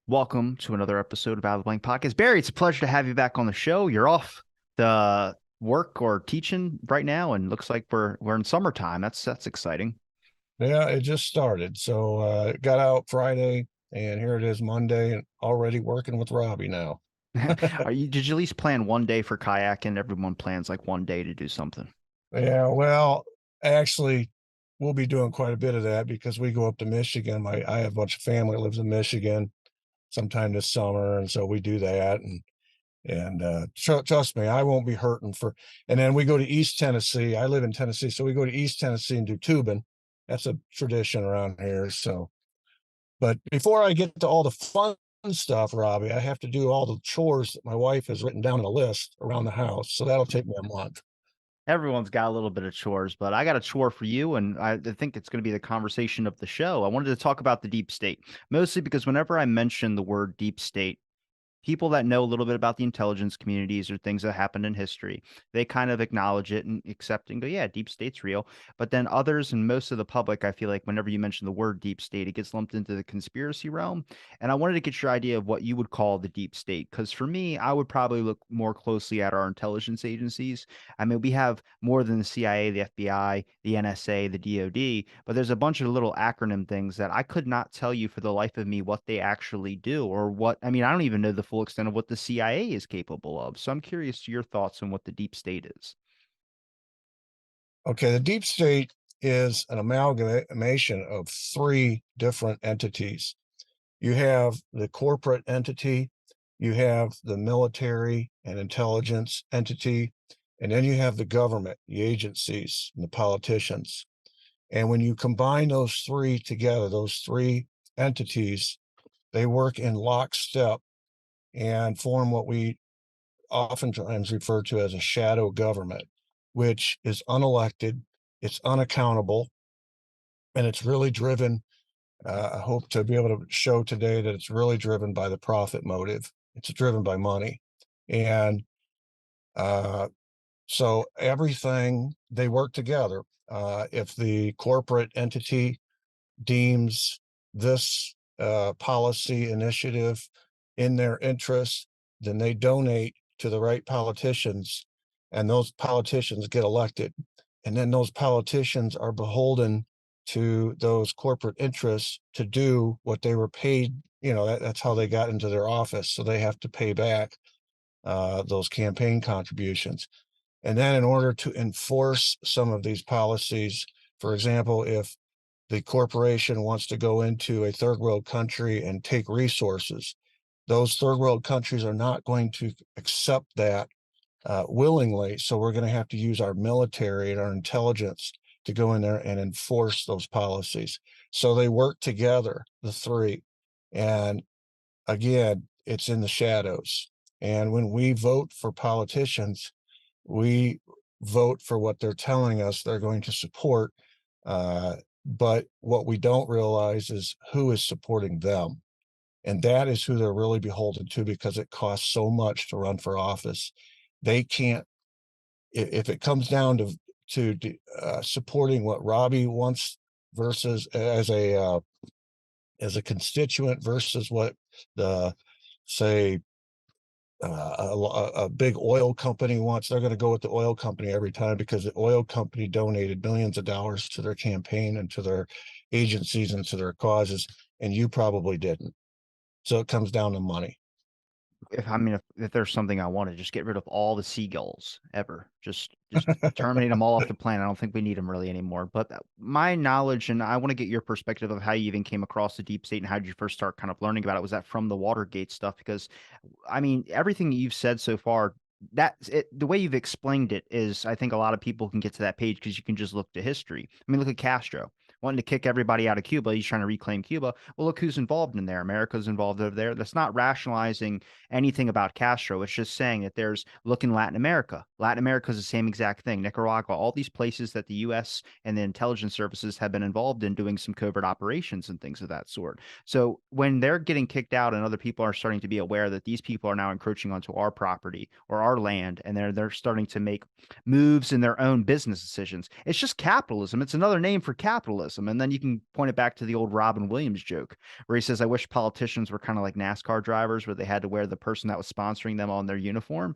Welcome to another episode of Out of the Blank Podcast. Barry, it's a pleasure to have you back on the show. You're off the work or teaching right now, and looks like we're in summertime. That's exciting. Yeah, it just started. So it got out Friday and here it is Monday and already working with Robbie now. Did you at least plan one day for kayaking? Everyone plans like one day to do something. Yeah, well, actually we'll be doing quite a bit of that because we go up to Michigan. I have a bunch of family that lives in Michigan sometime this summer, and so we do that and trust me, I won't be hurting for. And then we go to East Tennessee. I live in Tennessee, so we go to East Tennessee and do tubing. That's a tradition around here. So but before I get to all the fun stuff, Robbie, I have to do all the chores that my wife has written down on a list around the house. So that'll take me a month. Everyone's got a little bit of chores, but I got a chore for you, and I think it's going to be the conversation of the show. I wanted to talk about the deep state, mostly because whenever I mention the word deep state, people that know a little bit about the intelligence communities or things that happened in history, they kind of acknowledge it and accept and go, yeah, deep state's real. But then others and most of the public, I feel like whenever you mention the word deep state, it gets lumped into the conspiracy realm. And I wanted to get your idea of what you would call the deep state. Because for me, I would probably look more closely at our intelligence agencies. I mean, we have more than the CIA, the FBI, the NSA, the DoD, but there's a bunch of little acronym things that I could not tell you for the life of me what they actually do or what. I mean, I don't even know the full extent of what the CIA is capable of. So I'm curious to your thoughts on what the deep state is. Okay, the deep state is an amalgamation of three different entities. You have the corporate entity, you have the military and intelligence entity, and then you have the government, the agencies, and the politicians. And when you combine those three together, those three entities, they work in lockstep and form what we oftentimes refer to as a shadow government, which is unelected, it's unaccountable, and it's really driven. I hope to be able to show today that it's really driven by the profit motive. It's driven by money. And uh, so everything, they work together. If the corporate entity deems this policy initiative in their interest, then they donate to the right politicians, and those politicians get elected. And then those politicians are beholden to those corporate interests to do what they were paid. That's how they got into their office. So they have to pay back those campaign contributions. And then in order to enforce some of these policies, for example, if the corporation wants to go into a third world country and take resources, those third world countries are not going to accept that willingly. So we're going to have to use our military and our intelligence to go in there and enforce those policies. So they work together, the three. And again, it's in the shadows. And when we vote for politicians, we vote for what they're telling us they're going to support. But what we don't realize is who is supporting them. And that is who they're really beholden to because it costs so much to run for office. They can't, if it comes down to supporting what Robbie wants versus as a constituent versus what the say a big oil company wants, they're going to go with the oil company every time because the oil company donated millions of dollars to their campaign and to their agencies and to their causes, and you probably didn't. So it comes down to money. If there's something I want to just get rid of all the seagulls ever, just terminate them all off the planet. I don't think we need them really anymore. But my knowledge, and I want to get your perspective of how you even came across the deep state and how did you first start kind of learning about it. Was that from the Watergate stuff? Because I mean, everything that you've said so far, that's it. The way you've explained it is, I think a lot of people can get to that page because you can just look to history. I mean, look at Castro wanting to kick everybody out of Cuba. He's trying to reclaim Cuba. Well, look who's involved in there. America's involved over there. That's not rationalizing anything about Castro. It's just saying that there's look in Latin America. Latin America is the same exact thing. Nicaragua, all these places that the U.S. and the intelligence services have been involved in doing some covert operations and things of that sort. So when they're getting kicked out and other people are starting to be aware that these people are now encroaching onto our property or our land, and they're starting to make moves in their own business decisions, it's just capitalism. It's another name for capitalism. capitalism. And then you can point it back to the old Robin Williams joke where he says, I wish politicians were kind of like NASCAR drivers where they had to wear the person that was sponsoring them on their uniform.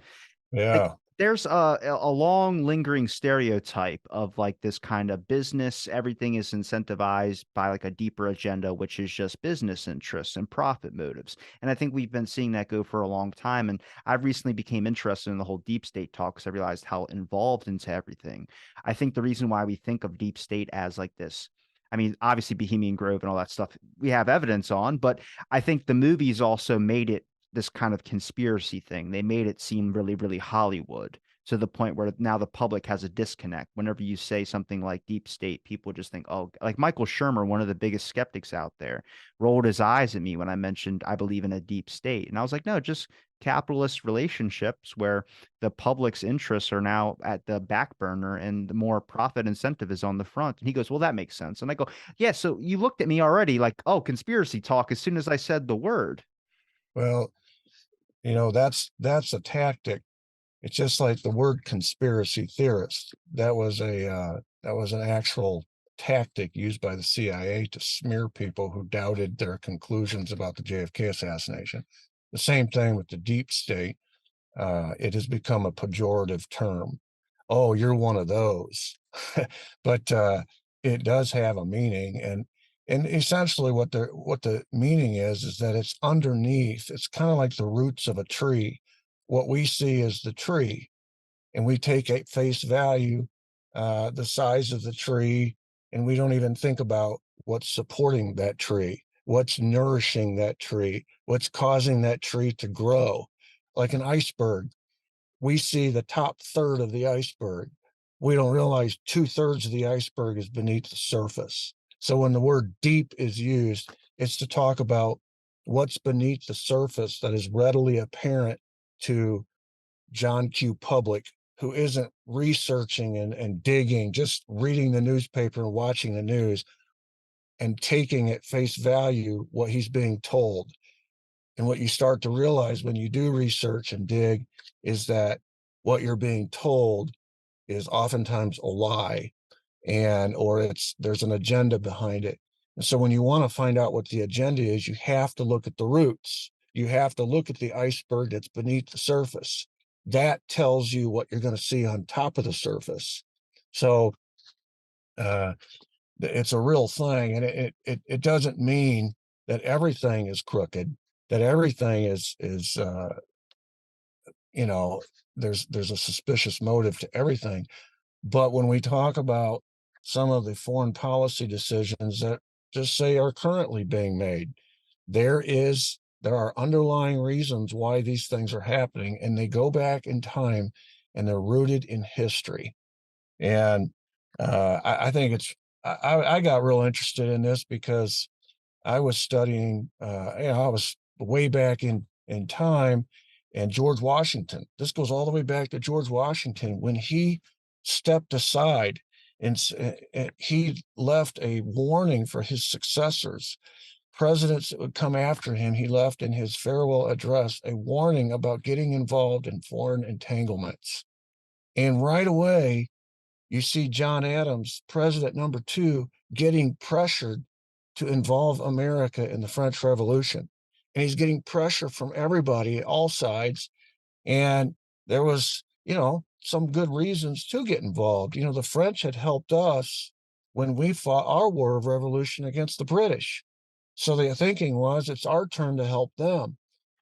Like Yeah. there's a long lingering stereotype of like this kind of business. Everything is incentivized by like a deeper agenda, which is just business interests and profit motives. And I think we've been seeing that go for a long time. And I've recently became interested in the whole deep state talk because I realized how involved into everything. I think the reason why we think of deep state as like this, I mean, obviously Bohemian Grove and all that stuff we have evidence on, but I think the movies also made it this kind of conspiracy thing. They made it seem really, really Hollywood to the point where now the public has a disconnect. Whenever you say something like deep state, people just think, oh, like Michael Shermer, one of the biggest skeptics out there, rolled his eyes at me when I mentioned I believe in a deep state. And I was like, no, just capitalist relationships where the public's interests are now at the back burner and the more profit incentive is on the front. And he goes, well, that makes sense. And I go, yeah, so you looked at me already like, oh, conspiracy talk as soon as I said the word. Well, that's a tactic. It's just like the word conspiracy theorist. That was an actual tactic used by the CIA to smear people who doubted their conclusions about the JFK assassination. The same thing with the deep state. It has become a pejorative term. Oh, you're one of those. But it does have a meaning, and essentially what the meaning is that it's underneath. It's kind of like the roots of a tree. What we see is the tree, and we take at face value the size of the tree, and we don't even think about what's supporting that tree, what's nourishing that tree, what's causing that tree to grow. Like an iceberg, we see the top third of the iceberg. We don't realize two-thirds of the iceberg is beneath the surface. So when the word deep is used, it's to talk about what's beneath the surface that is readily apparent to John Q. Public, who isn't researching and digging, just reading the newspaper and watching the news and taking at face value what he's being told. And what you start to realize when you do research and dig is that what you're being told is oftentimes a lie, and or it's there's an agenda behind it. And so when you want to find out what the agenda is, you have to look at the roots. You have to look at the iceberg that's beneath the surface. That tells you what you're going to see on top of the surface. So uh, it's a real thing, and it doesn't mean that everything is crooked, that everything is you know there's a suspicious motive to everything. But when we talk about some of the foreign policy decisions that just say are currently being made, there are underlying reasons why these things are happening, and they go back in time, and they're rooted in history. And I think I got real interested in this because I was studying, I was way back in time, and George Washington. This goes all the way back to George Washington when he stepped aside and he left a warning for his successors. Presidents that would come after him, he left in his farewell address a warning about getting involved in foreign entanglements. And right away, you see John Adams, president number two, getting pressured to involve America in the French Revolution. And he's getting pressure from everybody, all sides. And there was, some good reasons to get involved. The French had helped us when we fought our war of revolution against the British. So the thinking was it's our turn to help them.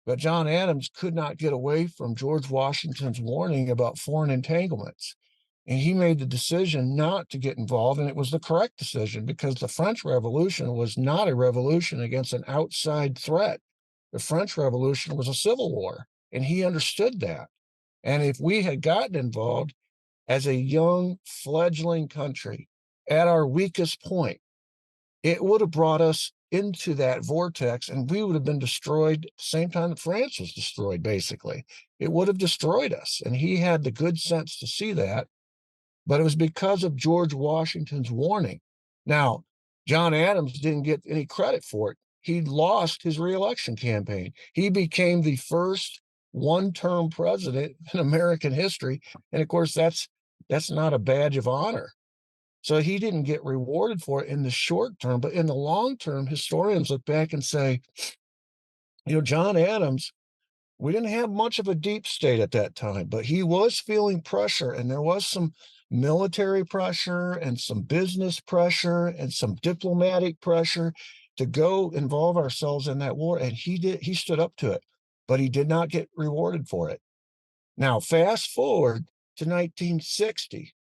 But John Adams could not get away from George Washington's warning about foreign entanglements. And he made the decision not to get involved. And it was the correct decision because the French Revolution was not a revolution against an outside threat. The French Revolution was a civil war. And he understood that. And if we had gotten involved as a young, fledgling country at our weakest point, it would have brought us into that vortex and we would have been destroyed at the same time that France was destroyed, basically. It would have destroyed us. And he had the good sense to see that. But it was because of George Washington's warning. Now, John Adams didn't get any credit for it. He lost his reelection campaign. He became the first one-term president in American history. And of course, that's not a badge of honor. So he didn't get rewarded for it in the short term, but in the long term, historians look back and say, John Adams, we didn't have much of a deep state at that time, but he was feeling pressure, and there was some military pressure and some business pressure and some diplomatic pressure to go involve ourselves in that war. And he stood up to it, but he did not get rewarded for it. Now, fast forward to 1960,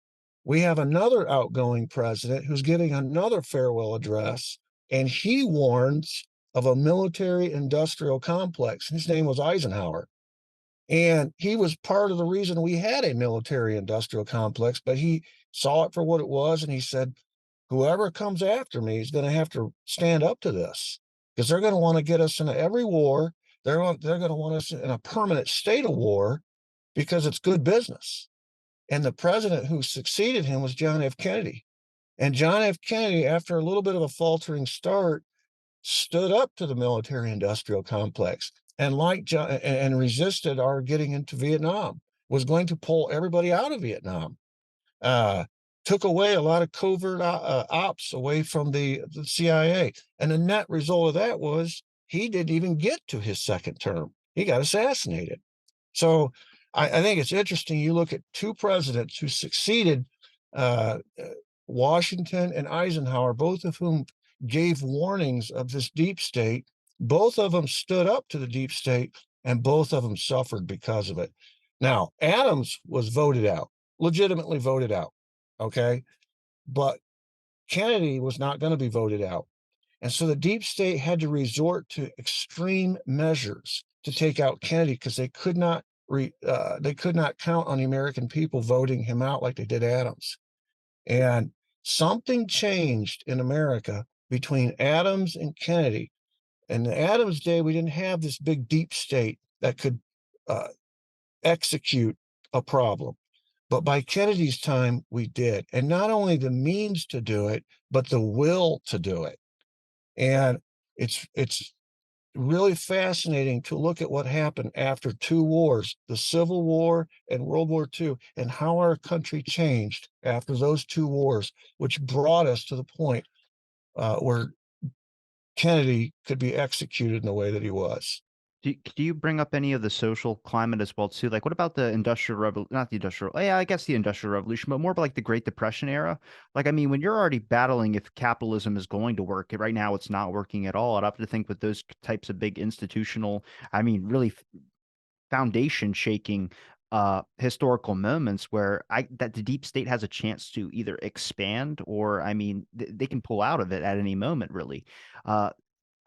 we have another outgoing president who's giving another farewell address, and he warns of a military industrial complex. His name was Eisenhower. And he was part of the reason we had a military industrial complex, but he saw it for what it was. And he said, whoever comes after me is going to have to stand up to this because they're going to want to get us into every war. They're going to want us in a permanent state of war because it's good business. And the president who succeeded him was John F. Kennedy. And John F. Kennedy, after a little bit of a faltering start, stood up to the military industrial complex and like John, and resisted our getting into Vietnam, was going to pull everybody out of Vietnam, uh, took away a lot of covert ops away from the CIA. And the net result of that was he didn't even get to his second term. He got assassinated. So I think it's interesting. You look at two presidents who succeeded uh, Washington and Eisenhower, both of whom gave warnings of this deep state. Both of them stood up to the deep state, and both of them suffered because of it. Now, Adams was voted out, legitimately voted out. Okay. But Kennedy was not going to be voted out. And so the deep state had to resort to extreme measures to take out Kennedy because they could not count on the American people voting him out like they did Adams. And something changed in America between Adams and Kennedy. In the Adams day, we didn't have this big deep state that could uh, execute a problem. But by Kennedy's time, we did. And not only the means to do it, but the will to do it. And it's really fascinating to look at what happened after two wars, the Civil War and World War II, and how our country changed after those two wars, which brought us to the point where Kennedy could be executed in the way that he was. Do you bring up any of the social climate as well too? Like, what about the industrial revolution? Not the industrial, yeah, I guess the industrial revolution, but more about like the Great Depression era. Like, I mean, when you're already battling if capitalism is going to work, right now it's not working at all. I'd have to think with those types of big institutional, I mean, really foundation shaking historical moments where I that the deep state has a chance to either expand or I mean they can pull out of it at any moment really. Uh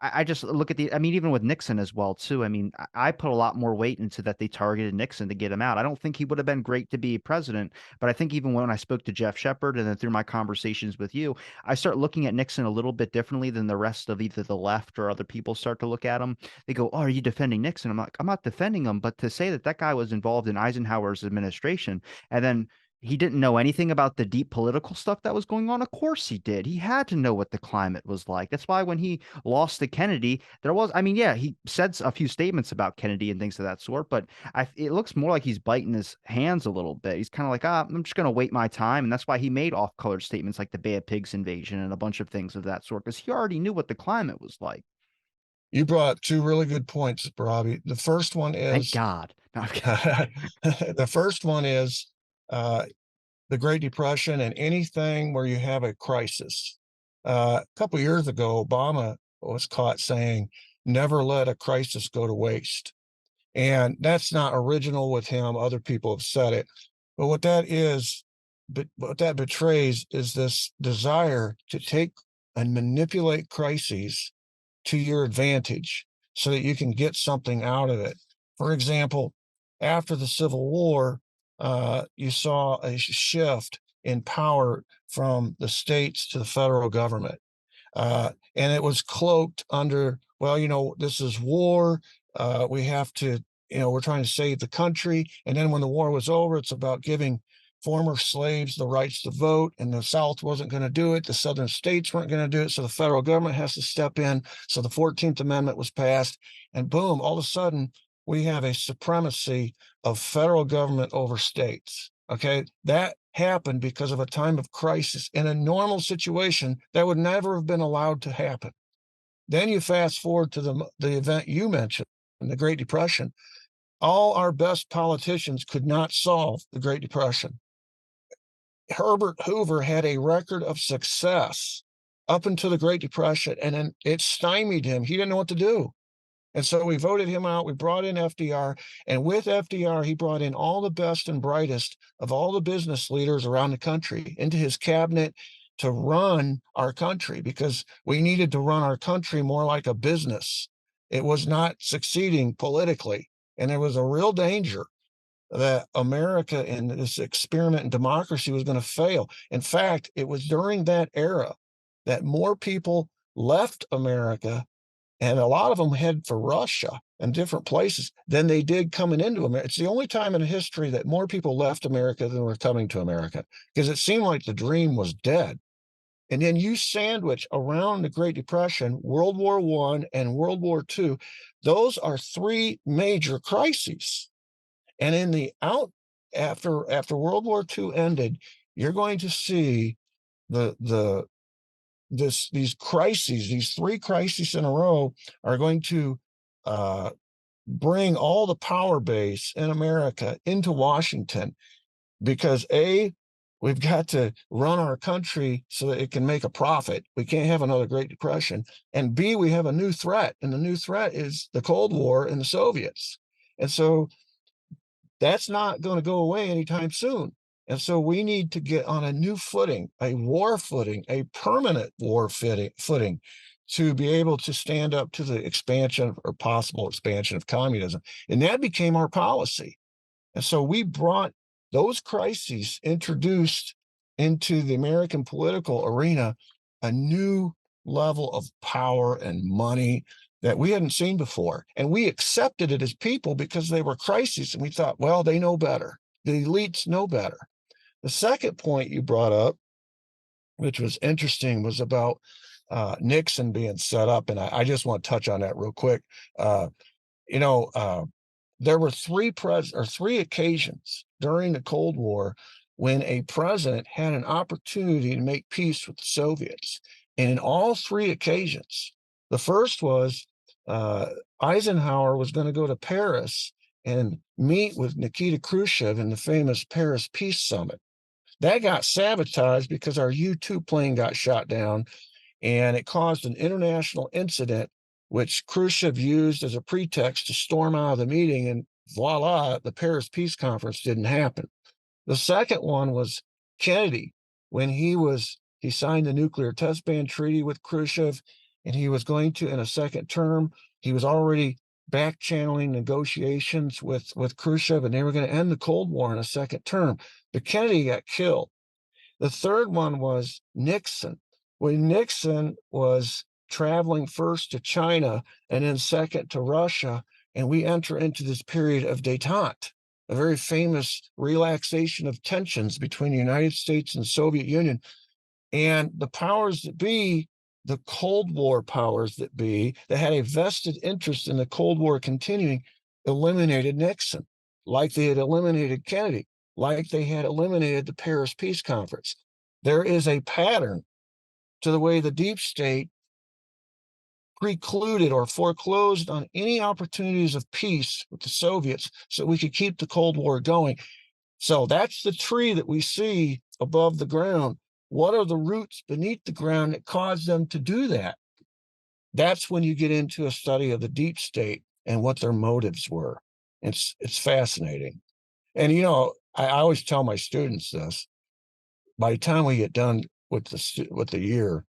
I just look at I mean, even with Nixon as well, too. I mean, I put a lot more weight into that they targeted Nixon to get him out. I don't think he would have been great to be president, but I think even when I spoke to Jeff Shepard and then through my conversations with you, I start looking at Nixon a little bit differently than the rest of either the left or other people start to look at him. They go, "Oh, are you defending Nixon?" I'm like, "I'm not defending him," but to say that that guy was involved in Eisenhower's administration and then he didn't know anything about the deep political stuff that was going on. Of course he did. He had to know what the climate was like. That's why when he lost to Kennedy, there was, I mean, yeah, he said a few statements about Kennedy and things of that sort, but it looks more like he's biting his hands a little bit. He's kind of like, I'm just going to wait my time. And that's why he made off-color statements like the Bay of Pigs invasion and a bunch of things of that sort, because he already knew what the climate was like. You brought two really good points, Robbie. The first one Thank is God. No, I'm kidding. the first one is uh, the Great Depression and anything where you have a crisis. A couple of years ago, Obama was caught saying, "Never let a crisis go to waste." And that's not original with him. Other people have said it. But what that betrays is this desire to take and manipulate crises to your advantage so that you can get something out of it. For example, after the Civil War, you saw a shift in power from the states to the federal government. And it was cloaked under, well, this is war. We have to, we're trying to save the country. And then when the war was over, it's about giving former slaves the rights to vote. And the South wasn't going to do it. The Southern states weren't going to do it. So the federal government has to step in. So the 14th Amendment was passed. And boom, all of a sudden, we have a supremacy of federal government over states. Okay. That happened because of a time of crisis. In a normal situation, that would never have been allowed to happen. Then you fast forward to the event you mentioned, the Great Depression. All our best politicians could not solve the Great Depression. Herbert Hoover had a record of success up until the Great Depression, and then it stymied him. He didn't know what to do. And so we voted him out. We brought in FDR. And with FDR, he brought in all the best and brightest of all the business leaders around the country into his cabinet to run our country, because we needed to run our country more like a business. It was not succeeding politically. And there was a real danger that America and this experiment in democracy was going to fail. In fact, it was during that era that more people left America, and a lot of them head for Russia and different places, than they did coming into America. It's the only time in history that more people left America than were coming to America, because it seemed like the dream was dead. And then you sandwich around the Great Depression, World War I and World War II. Those are three major crises. And in the out after World War II ended, you're going to see the these crises, these three crises in a row, are going to uh, bring all the power base in America into Washington, because we've got to run our country so that it can make a profit. We can't have another Great Depression. And B, we have a new threat, and the new threat is the Cold War and the Soviets. And so that's not going to go away anytime soon. And so we need to get on a new footing, a war footing, a permanent war footing, to be able to stand up to the expansion or possible expansion of communism. And that became our policy. And so we brought those crises introduced into the American political arena a new level of power and money that we hadn't seen before. And we accepted it as people because they were crises. And we thought, well, they know better. The elites know better. The second point you brought up, which was interesting, was about Nixon being set up. And I just want to touch on that real quick. Uh, you know, there were three occasions during the Cold War when a president had an opportunity to make peace with the Soviets. And in all three occasions, the first was uh, Eisenhower was going to go to Paris and meet with Nikita Khrushchev in the famous Paris Peace Summit. That got sabotaged because our U-2 plane got shot down, and it caused an international incident, which Khrushchev used as a pretext to storm out of the meeting, and voila, the Paris Peace Conference didn't happen. The second one was Kennedy, when he signed the nuclear test ban treaty with Khrushchev, and he was going to, in a second term, he was already back channeling negotiations with Khrushchev, and they were going to end the Cold War in a second term. But Kennedy got killed. The third one was Nixon, when Nixon was traveling first to China and then second to Russia, and we enter into this period of détente, a very famous relaxation of tensions between the United States and the Soviet Union. And the powers that be, the Cold War powers that be, that had a vested interest in the Cold War continuing, eliminated Nixon, like they had eliminated Kennedy, like they had eliminated the Paris Peace Conference. There is a pattern to the way the deep state precluded or foreclosed on any opportunities of peace with the Soviets so we could keep the Cold War going. So that's the tree that we see above the ground. What are the roots beneath the ground that caused them to do that? That's when you get into a study of the deep state and what their motives were. It's fascinating. And I always tell my students this: by the time we get done with the year,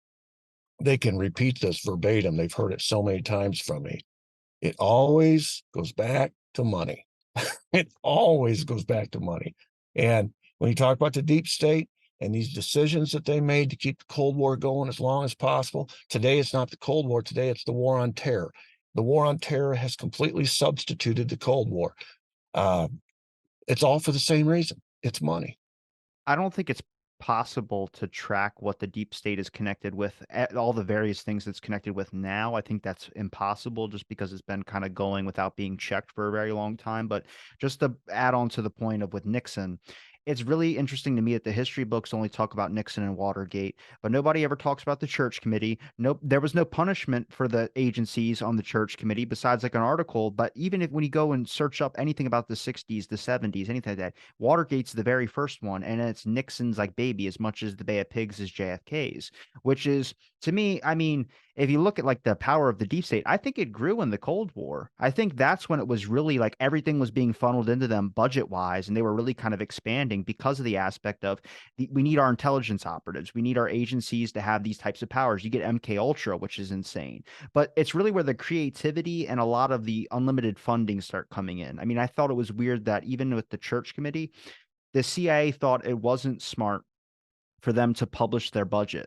they can repeat this verbatim. They've heard it so many times from me. It always goes back to money. It always goes back to money. And when you talk about the deep state and these decisions that they made to keep the Cold War going as long as possible, today it's not the Cold War. Today it's the war on terror. The war on terror has completely substituted the Cold War. Uh, it's all for the same reason. It's money. I don't think it's possible to track what the deep state is connected with, all the various things it's connected with now. I think that's impossible just because it's been kind of going without being checked for a very long time. But just to add on to the point of with Nixon, it's really interesting to me that the history books only talk about Nixon and Watergate, but nobody ever talks about the church committee. Nope, there was no punishment for the agencies on the church committee besides like an article. But even if when you go and search up anything about the 60s, the 70s, anything like that, Watergate's the very first one, and it's Nixon's like baby as much as the Bay of Pigs is JFK's, which is to me, I mean, if you look at like the power of the deep state, I think it grew in the Cold War. I think that's when it was really like everything was being funneled into them budget wise, and they were really kind of expanding because of the aspect of we need our intelligence operatives, we need our agencies to have these types of powers. You get MK Ultra, which is insane, but it's really where the creativity and a lot of the unlimited funding start coming in. I mean, I thought it was weird that even with the church committee, the CIA thought it wasn't smart for them to publish their budget.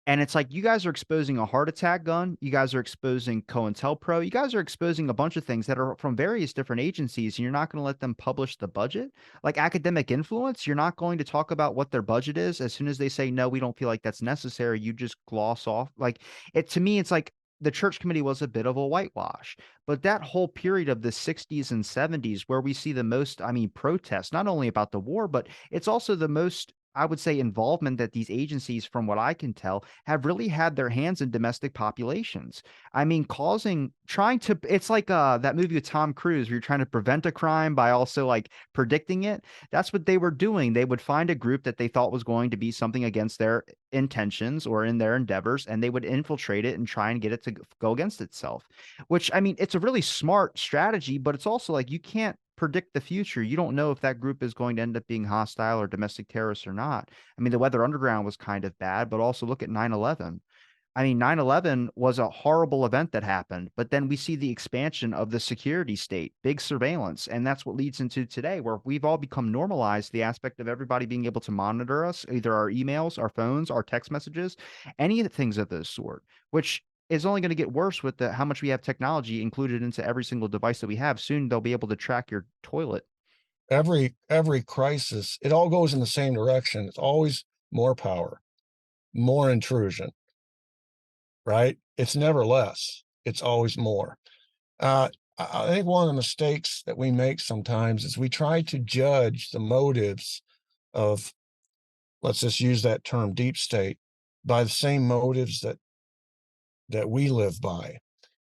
And it's like, you guys are exposing a heart attack gun. You guys are exposing COINTELPRO. You guys are exposing a bunch of things that are from various different agencies, and you're not going to let them publish the budget. Like academic influence, you're not going to talk about what their budget is. As soon as they say, no, we don't feel like that's necessary, you just gloss off. Like it to me, it's like the church committee was a bit of a whitewash. But that whole period of the 60s and 70s, where we see the most, I mean, protests, not only about the war, but it's also the most, I would say, involvement that these agencies, from what I can tell, have really had their hands in domestic populations. I mean, trying to, it's like that movie with Tom Cruise where you're trying to prevent a crime by also like predicting it. That's what they were doing. They would find a group that they thought was going to be something against their intentions or in their endeavors, and they would infiltrate it and try and get it to go against itself. Which, I mean, it's a really smart strategy, but it's also like you can't predict the future. You don't know if that group is going to end up being hostile or domestic terrorists or not. I mean, the Weather Underground was kind of bad, but also look at 9/11. I mean, 9/11 was a horrible event that happened, but then we see the expansion of the security state, big surveillance, and that's what leads into today, where we've all become normalized the aspect of everybody being able to monitor us, either our emails, our phones, our text messages, any things of this sort, which is only going to get worse with how much we have technology included into every single device that we have. Soon they'll be able to track your toilet. Every crisis, it all goes in the same direction. It's always more power, more intrusion, right? It's never less. It's always more. I think one of the mistakes that we make sometimes is we try to judge the motives of, let's just use that term, deep state, by the same motives that we live by.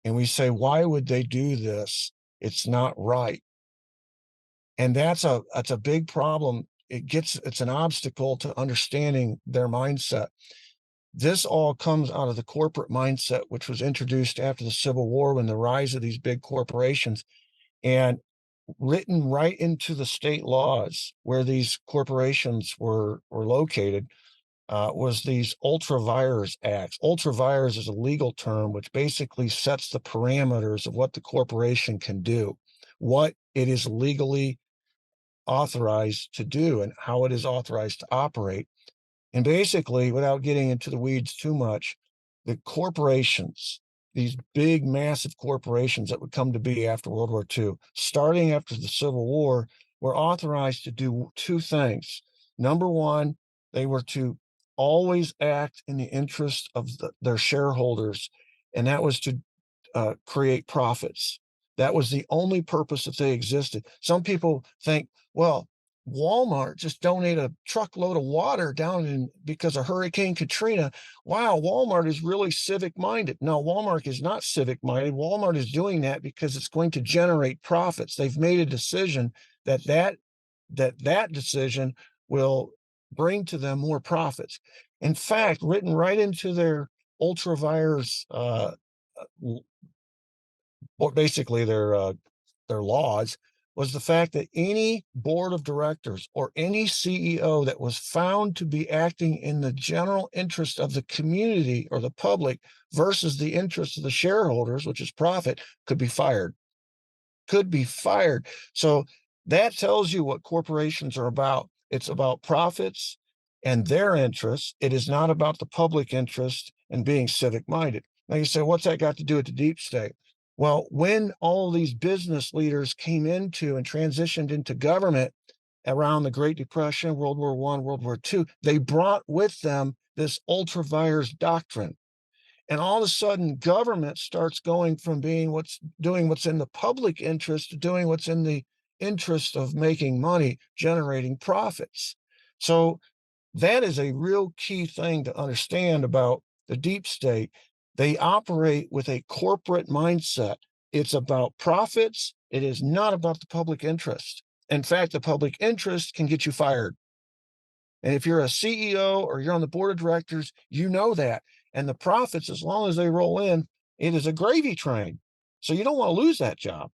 And we say, why would they do this? It's not right. And that's a big problem. It's an obstacle to understanding their mindset. This all comes out of the corporate mindset, which was introduced after the Civil War when the rise of these big corporations, and written right into the state laws where these corporations were located, was these ultra vires acts. Ultra vires is a legal term which basically sets the parameters of what the corporation can do, what it is legally authorized to do, and how it is authorized to operate. And basically, without getting into the weeds too much, the corporations, these big, massive corporations that would come to be after World War II, starting after the Civil War, were authorized to do two things. Number one, they were to always act in the interest of their shareholders, and that was to create profits. That was the only purpose that they existed. Some people think, well, Walmart just donated a truckload of water down in because of Hurricane Katrina. Wow, Walmart is really civic minded. No, Walmart is not civic minded. Walmart is doing that because it's going to generate profits. They've made a decision that decision will bring to them more profits. In fact, written right into their ultravirus or basically their laws, was the fact that any board of directors or any CEO that was found to be acting in the general interest of the community or the public versus the interest of the shareholders, which is profit, could be fired. Could be fired. So that tells you what corporations are about. It's about profits and their interests. It is not about the public interest and being civic minded. Now you say, what's that got to do with the deep state? Well, when all these business leaders came into and transitioned into government around the Great Depression, World War I, World War II, they brought with them this ultra vires doctrine. And all of a sudden, government starts going from being what's in the public interest to doing what's in the interest of making money, generating profits. So that is a real key thing to understand about the deep state. They operate with a corporate mindset. It's about profits. It is not about the public interest. In fact, the public interest can get you fired. And if you're a CEO or you're on the board of directors, you know that. And the profits, as long as they roll in, it is a gravy train. So you don't want to lose that job.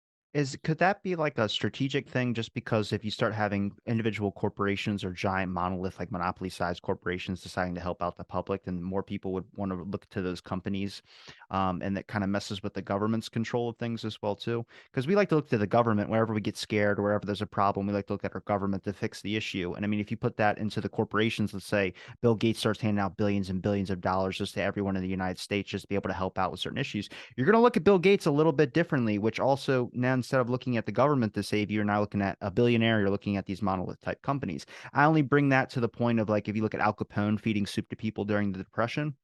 Could that be like a strategic thing just because if you start having individual corporations or giant monolith like monopoly-sized corporations deciding to help out the public, then more people would want to look to those companies, and that kind of messes with the government's control of things as well too. Because we like to look to the government wherever we get scared or wherever there's a problem, we like to look at our government to fix the issue. And I mean, if you put that into the corporations, let's say Bill Gates starts handing out billions and billions of dollars just to everyone in the United States just to be able to help out with certain issues, you're going to look at Bill Gates a little bit differently, which also now instead of looking at the government to save you, you're now looking at a billionaire, you're looking at these monolith type companies. I only bring that to the point of like if you look at Al Capone feeding soup to people during the Depression,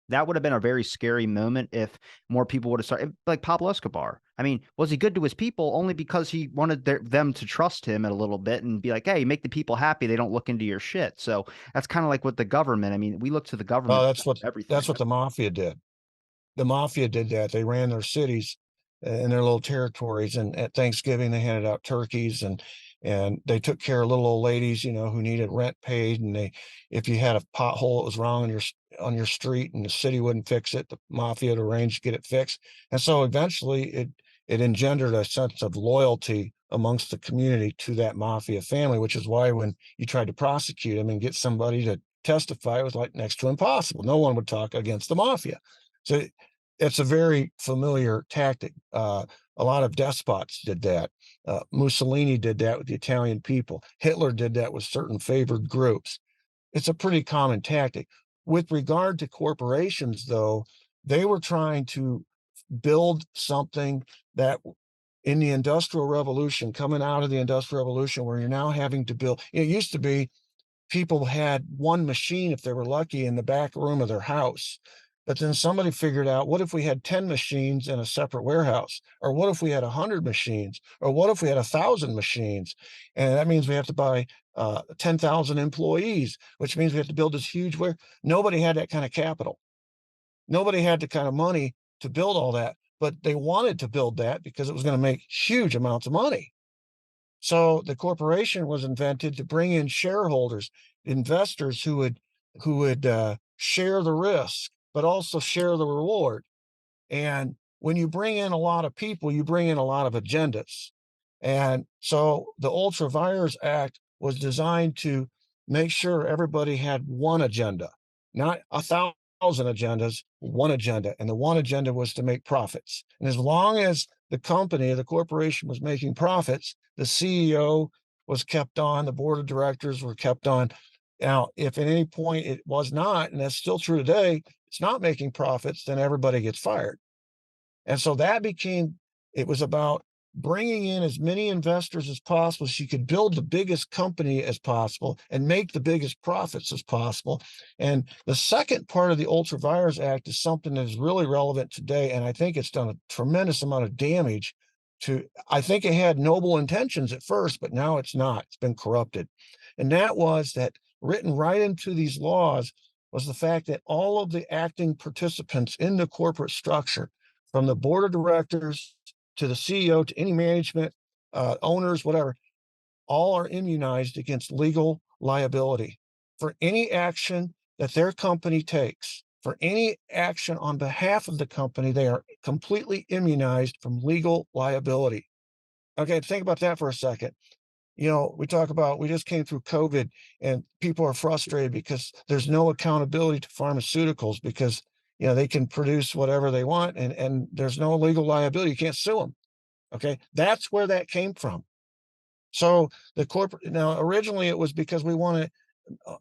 that would have been a very scary moment if more people would have started, like Pablo Escobar. I mean, was he good to his people only because he wanted them to trust him a little bit and be like, hey, make the people happy. They don't look into your shit. So that's kind of like with the government. I mean, we look to the Well, government for that's everything. what the mafia did. The mafia did that. They ran their cities in their little territories, and at Thanksgiving they handed out turkeys, and they took care of little old ladies, who needed rent paid, and they, if you had a pothole that was wrong on your street and the city wouldn't fix it, the mafia would arrange to get it fixed. And so eventually it engendered a sense of loyalty amongst the community to that mafia family, which is why when you tried to prosecute them and get somebody to testify, it was like next to impossible. No one would talk against the mafia. So it's a very familiar tactic. A lot of despots did that. Mussolini did that with the Italian people. Hitler did that with certain favored groups. It's a pretty common tactic. With regard to corporations, though, they were trying to build something that in the Industrial Revolution, coming out of the Industrial Revolution, where you're now having to build, it used to be people had one machine if they were lucky in the back room of their house. But then somebody figured out, what if we had 10 machines in a separate warehouse? Or what if we had 100 machines? Or what if we had 1,000 machines? And that means we have to buy 10,000 employees, which means we have to build this huge where nobody had that kind of capital. Nobody had the kind of money to build all that, but they wanted to build that because it was going to make huge amounts of money. So the corporation was invented to bring in shareholders, investors who would share the risk, but also share the reward. And when you bring in a lot of people, you bring in a lot of agendas. And so the Ultra Vires Act was designed to make sure everybody had one agenda, not 1,000 agendas, one agenda. And the one agenda was to make profits. And as long as the company, the corporation was making profits, the CEO was kept on, the board of directors were kept on. Now, if at any point it was not, and that's still true today, it's not making profits, then everybody gets fired. And so that became, it was about bringing in as many investors as possible so you could build the biggest company as possible and make the biggest profits as possible. And the second part of the Ultra Vires Act is something that is really relevant today. And I think it's done a tremendous amount of damage to, I think it had noble intentions at first, but now it's not. It's been corrupted. And that was that written right into these laws was the fact that all of the acting participants in the corporate structure, from the board of directors to the CEO to any management, owners, whatever, all are immunized against legal liability for any action that their company takes. For any action on behalf of the company, they are completely immunized from legal liability. Okay, think about that for a second. We talk about, we just came through COVID and people are frustrated because there's no accountability to pharmaceuticals because, they can produce whatever they want and there's no legal liability. You can't sue them. Okay. That's where that came from. So the corporate, now originally it was because we want to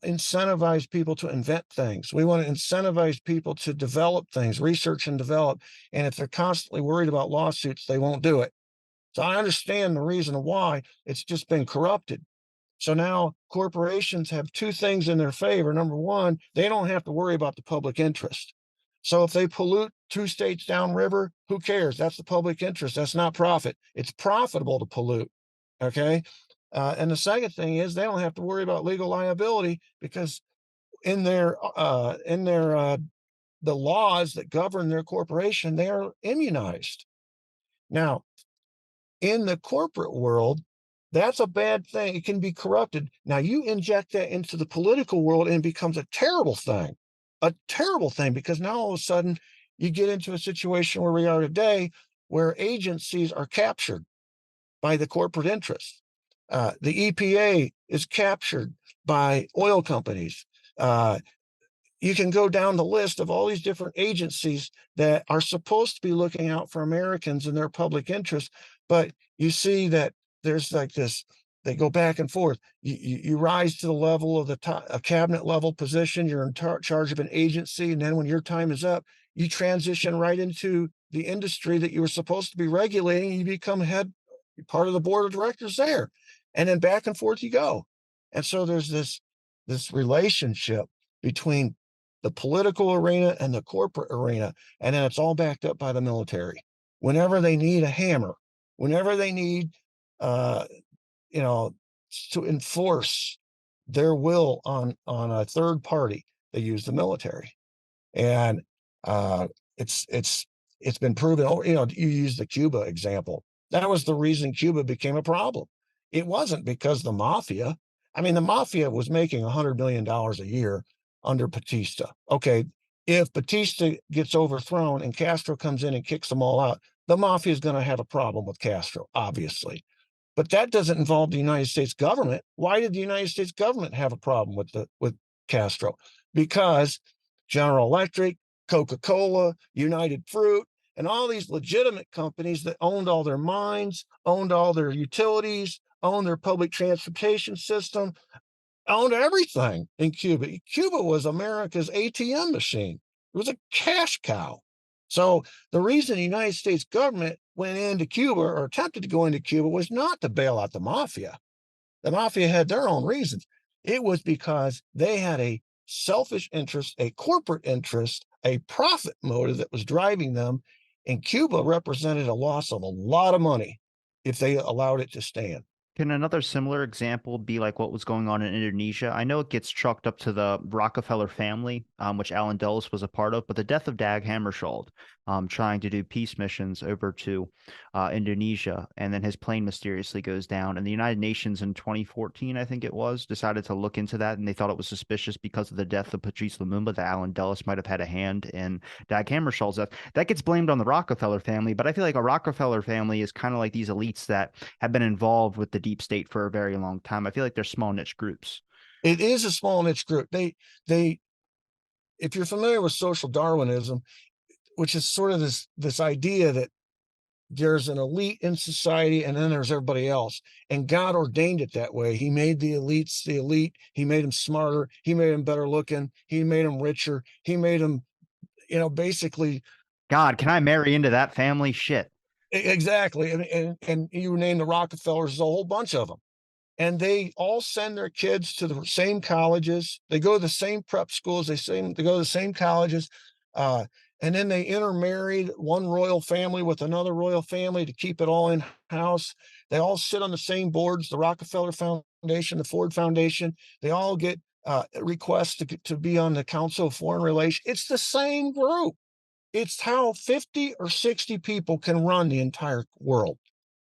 incentivize people to invent things. We want to incentivize people to develop things, research and develop. And if they're constantly worried about lawsuits, they won't do it. So I understand the reason why. It's just been corrupted. So now corporations have two things in their favor. Number one, they don't have to worry about the public interest. So if they pollute 2 states downriver, who cares? That's the public interest. That's not profit. It's profitable to pollute. Okay. And the second thing is they don't have to worry about legal liability because in their the laws that govern their corporation, they are immunized. Now, in the corporate world, that's a bad thing. It can be corrupted. Now, you inject that into the political world and it becomes a terrible thing, because now all of a sudden you get into a situation where we are today where agencies are captured by the corporate interests. The EPA is captured by oil companies. Uh, you can go down the list of all these different agencies that are supposed to be looking out for Americans and their public interest, but you see that there's like this. They go back and forth. You rise to the level of the top, a cabinet level position. You're in charge of an agency, and then when your time is up, you transition right into the industry that you were supposed to be regulating. You become head part of the board of directors there, and then back and forth you go. And so there's this relationship between the political arena and the corporate arena, and then it's all backed up by the military. Whenever they need a hammer, whenever they need, uh, you know, to enforce their will on a third party, they use the military. And uh, it's it's been proven. Oh, you use the Cuba example. That was the reason Cuba became a problem. It wasn't because the mafia. I mean, the mafia was making $100 million a year under Batista. Okay, if Batista gets overthrown and Castro comes in and kicks them all out, the mafia is going to have a problem with Castro, obviously. But that doesn't involve the United States government. Why did the United States government have a problem with Castro? Because General Electric, Coca-Cola, United Fruit, and all these legitimate companies that owned all their mines, owned all their utilities, owned their public transportation system, owned everything in Cuba. Cuba was America's ATM machine. It was a cash cow. So the reason the United States government went into Cuba or attempted to go into Cuba was not to bail out the mafia. The mafia had their own reasons. It was because they had a selfish interest, a corporate interest, a profit motive that was driving them. And Cuba represented a loss of a lot of money if they allowed it to stand. Can another similar example be like what was going on in Indonesia? I know it gets chalked up to the Rockefeller family, which Alan Dulles was a part of, but the death of Dag Hammarskjöld, trying to do peace missions over to Indonesia, and then his plane mysteriously goes down. And the United Nations in 2014, I think it was, decided to look into that, and they thought it was suspicious because of the death of Patrice Lumumba that Alan Dulles might have had a hand in Dag Hammarskjöld's death. That gets blamed on the Rockefeller family, but I feel like a Rockefeller family is kind of like these elites that have been involved with the deep state for a very long time. I feel like they're small niche groups. It is a small niche group. They if you're familiar with social Darwinism, which is sort of this idea that there's an elite in society and then there's everybody else, and God ordained it that way. He made the elites the elite. He made them smarter. He made them better looking. He made them richer. He made them, basically. God, can I marry into that family? Shit. Exactly. And you name the Rockefellers, there's a whole bunch of them, and they all send their kids to the same colleges. They go to the same prep schools. They go to the same colleges, uh, and then they intermarried one royal family with another royal family to keep it all in house. They all sit on the same boards: the Rockefeller Foundation, the Ford Foundation. They all get requests to be on the Council of Foreign Relations. It's the same group. It's how 50 or 60 people can run the entire world,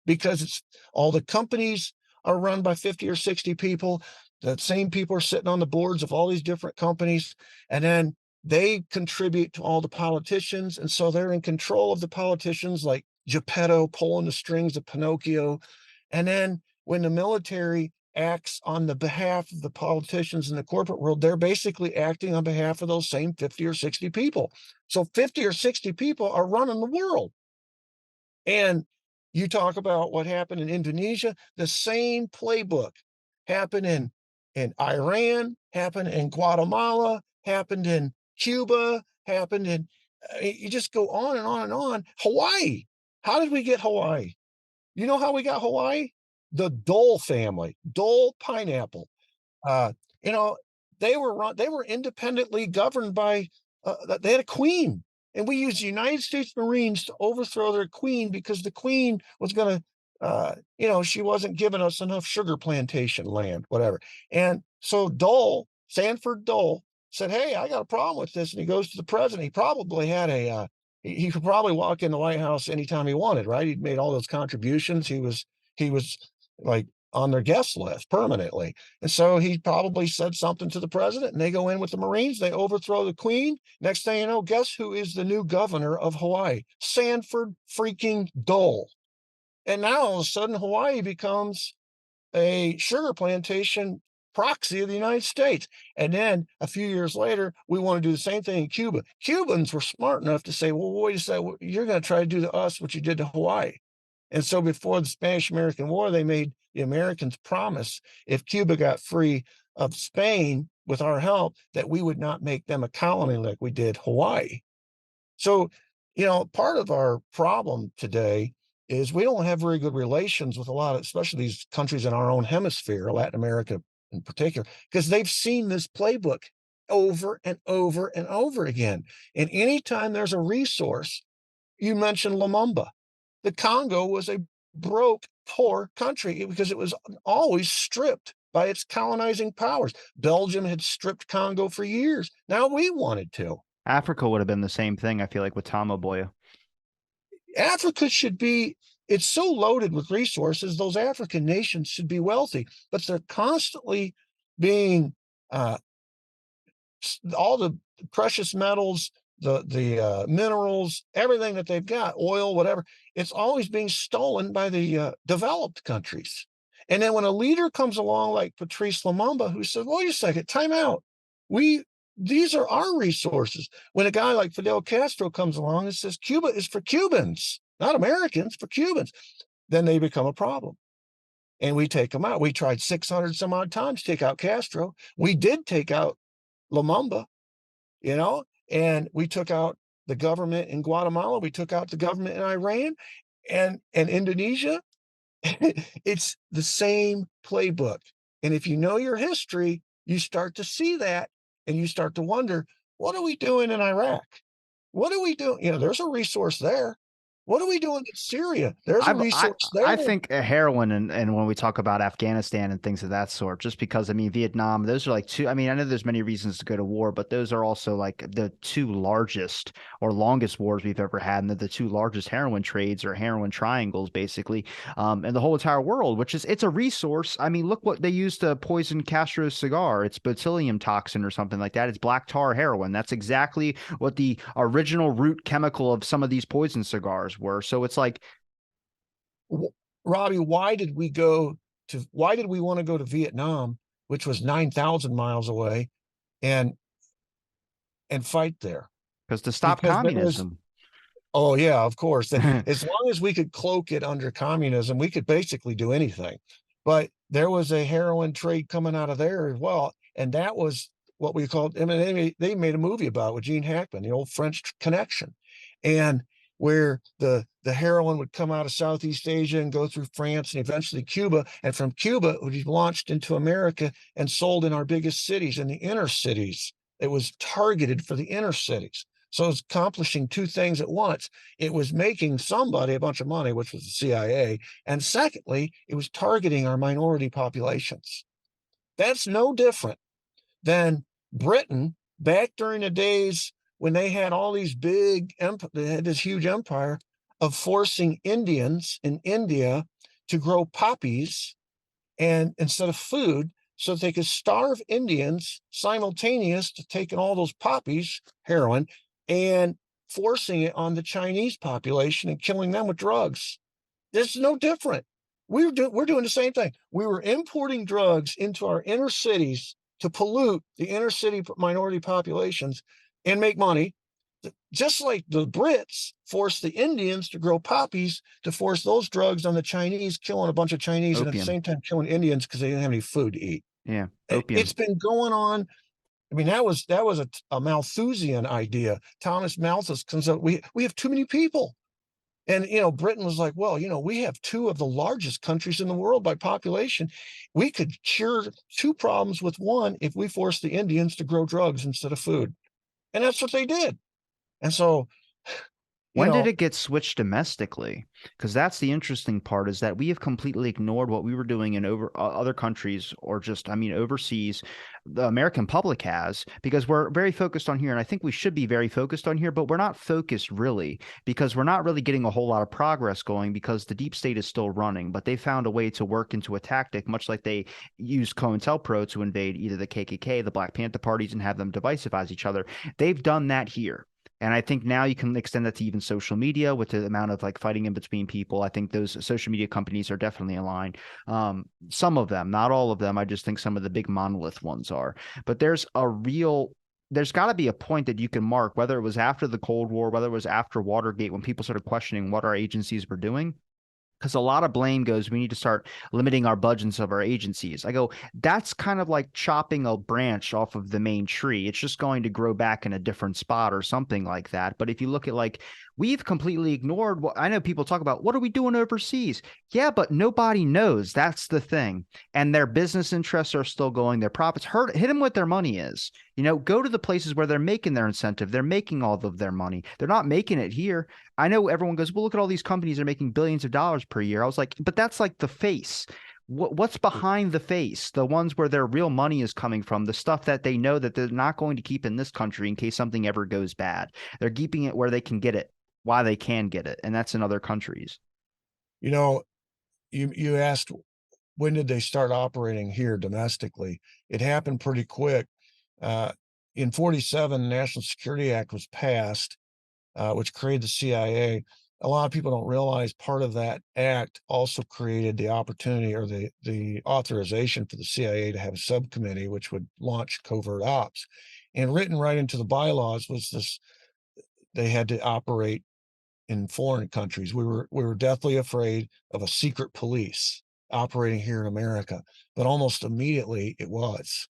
because it's all the companies are run by 50 or 60 people. The same people are sitting on the boards of all these different companies. And then they contribute to all the politicians. And so they're in control of the politicians, like Geppetto pulling the strings of Pinocchio. And then when the military acts on the behalf of the politicians in the corporate world, they're basically acting on behalf of those same 50 or 60 people. So 50 or 60 people are running the world. And you talk about what happened in Indonesia, the same playbook happened in Iran, happened in Guatemala, happened in Cuba, happened in you just go on and on and on. Hawaii. How did we get Hawaii? You know how we got Hawaii? The Dole family, Dole pineapple. Uh, you know, they were independently governed by they had a queen, and we used the United States Marines to overthrow their queen because the queen was going to she wasn't giving us enough sugar plantation land, whatever. And so Dole, Sanford Dole, said, "Hey, I got a problem with this." And he goes to the president. He probably had he could probably walk in the White House anytime he wanted, right? He'd made all those contributions. He was like on their guest list permanently. And so he probably said something to the president, and they go in with the Marines, they overthrow the Queen. Next thing you know, guess who is the new governor of Hawaii? Sanford freaking Dole. And now all of a sudden, Hawaii becomes a sugar plantation proxy of the United States. And then a few years later, we want to do the same thing in Cuba. Cubans were smart enough to say, well, wait a second, you're going to try to do to us what you did to Hawaii. And so before the Spanish American War, they made the Americans promise if Cuba got free of Spain with our help, that we would not make them a colony like we did Hawaii. So, part of our problem today is we don't have very good relations with a lot of, especially these countries in our own hemisphere, Latin America in particular, because they've seen this playbook over and over and over again. And anytime there's a resource, you mentioned Lumumba. The Congo was a broke, poor country because it was always stripped by its colonizing powers. Belgium had stripped Congo for years. Now we wanted to. Africa would have been the same thing, I feel like, with Tom Boya. Africa should be, it's so loaded with resources, those African nations should be wealthy, but they're constantly being uh, all the precious metals, the minerals, everything that they've got, oil, whatever, it's always being stolen by the developed countries. And then when a leader comes along like Patrice Lumumba, who says, "Wait a second, time out. We These are our resources." When a guy like Fidel Castro comes along and says, "Cuba is for Cubans, not Americans, for Cubans," then they become a problem. And we take them out. We tried 600 some odd times to take out Castro. We did take out Lumumba, and we took out the government in Guatemala. We took out the government in Iran and Indonesia. It's the same playbook. And if you know your history, you start to see that and you start to wonder, what are we doing in Iraq? What are we doing? There's a resource there. What are we doing in Syria? There's a I resource there. I think heroin and when we talk about Afghanistan and things of that sort, just because I mean Vietnam, those are like two. I mean, I know there's many reasons to go to war, but those are also like the two largest or longest wars we've ever had, and they're the two largest heroin trades or heroin triangles, basically, in the whole entire world. Which is it's a resource. I mean, look what they used to poison Castro's cigar. It's botulinum toxin or something like that. It's black tar heroin. That's exactly what the original root chemical of some of these poison cigars were. So it's like Robbie, why did we want to go to Vietnam, which was 9,000 miles away, and fight there? because to stop Because there was, communism. oh yeah, of course. As long as we could cloak it under communism, we could basically do anything. But there was a heroin trade coming out of there as well. And that was what we called, I mean, they made a movie about it with Gene Hackman, the old French Connection. And where the heroin would come out of Southeast Asia and go through France and eventually Cuba. And from Cuba, it would be launched into America and sold in our biggest cities, in the inner cities. It was targeted for the inner cities. So it's accomplishing two things at once. It was making somebody a bunch of money, which was the CIA. And secondly, it was targeting our minority populations. That's no different than Britain back during the days when they had all these they had this huge empire of forcing Indians in India to grow poppies and instead of food, so that they could starve Indians simultaneous to taking all those poppies, heroin, and forcing it on the Chinese population and killing them with drugs. This is no different. We're doing the same thing. We were importing drugs into our inner cities to pollute the inner city minority populations and make money, just like the Brits forced the Indians to grow poppies to force those drugs on the Chinese, killing a bunch of Chinese and at the Opium. same time killing Indians because they didn't have any food to eat. Yeah, It's opium. been going on. I mean, that was a Malthusian idea. Thomas Malthus comes up. We have too many people. And Britain was like, well, we have two of the largest countries in the world by population. We could cure two problems with one if we force the Indians to grow drugs instead of food. And that's what they did. And so You When did know, it get switched domestically? Because that's the interesting part is that we have completely ignored what we were doing in over other countries or just, I mean, overseas. The American public has because we're very focused on here, and I think we should be very focused on here, but we're not focused really because we're not really getting a whole lot of progress going because the deep state is still running, but they found a way to work into a tactic, much like they used COINTELPRO to invade either the KKK, the Black Panther parties, and have them divisivize each other. They've done that here. And I think now you can extend that to even social media with the amount of like fighting in between people. I think those social media companies are definitely aligned. Some of them, not all of them. I just think some of the big monolith ones are. But there's got to be a point that you can mark, whether it was after the Cold War, whether it was after Watergate, when people started questioning what our agencies were doing because a lot of blame goes, we need to start limiting our budgets of our agencies. I go, that's kind of like chopping a branch off of the main tree. It's just going to grow back in a different spot or something like that. But if you look at like, we've completely ignored what I know people talk about, what are we doing overseas? Yeah, but nobody knows. That's the thing. And their business interests are still going, their profits hit them what their money is. Go to the places where they're making their incentive. They're making all of their money. They're not making it here. I know everyone goes, well, look at all these companies are making billions of dollars per year. I was like, but that's like the face. What's behind the face? The ones where their real money is coming from, the stuff that they know that they're not going to keep in this country in case something ever goes bad. They're keeping it where they can get it, why they can get it, and that's in other countries. you know, you asked when did they start operating here domestically? It happened pretty quick. Uh, in 47, the National Security Act was passed, which created the CIA. A lot of people don't realize part of that act also created the opportunity or the authorization for the CIA to have a subcommittee, which would launch covert ops. And written right into the bylaws was this: they had to operate in foreign countries. We were deathly afraid of a secret police operating here in America, but almost immediately it was.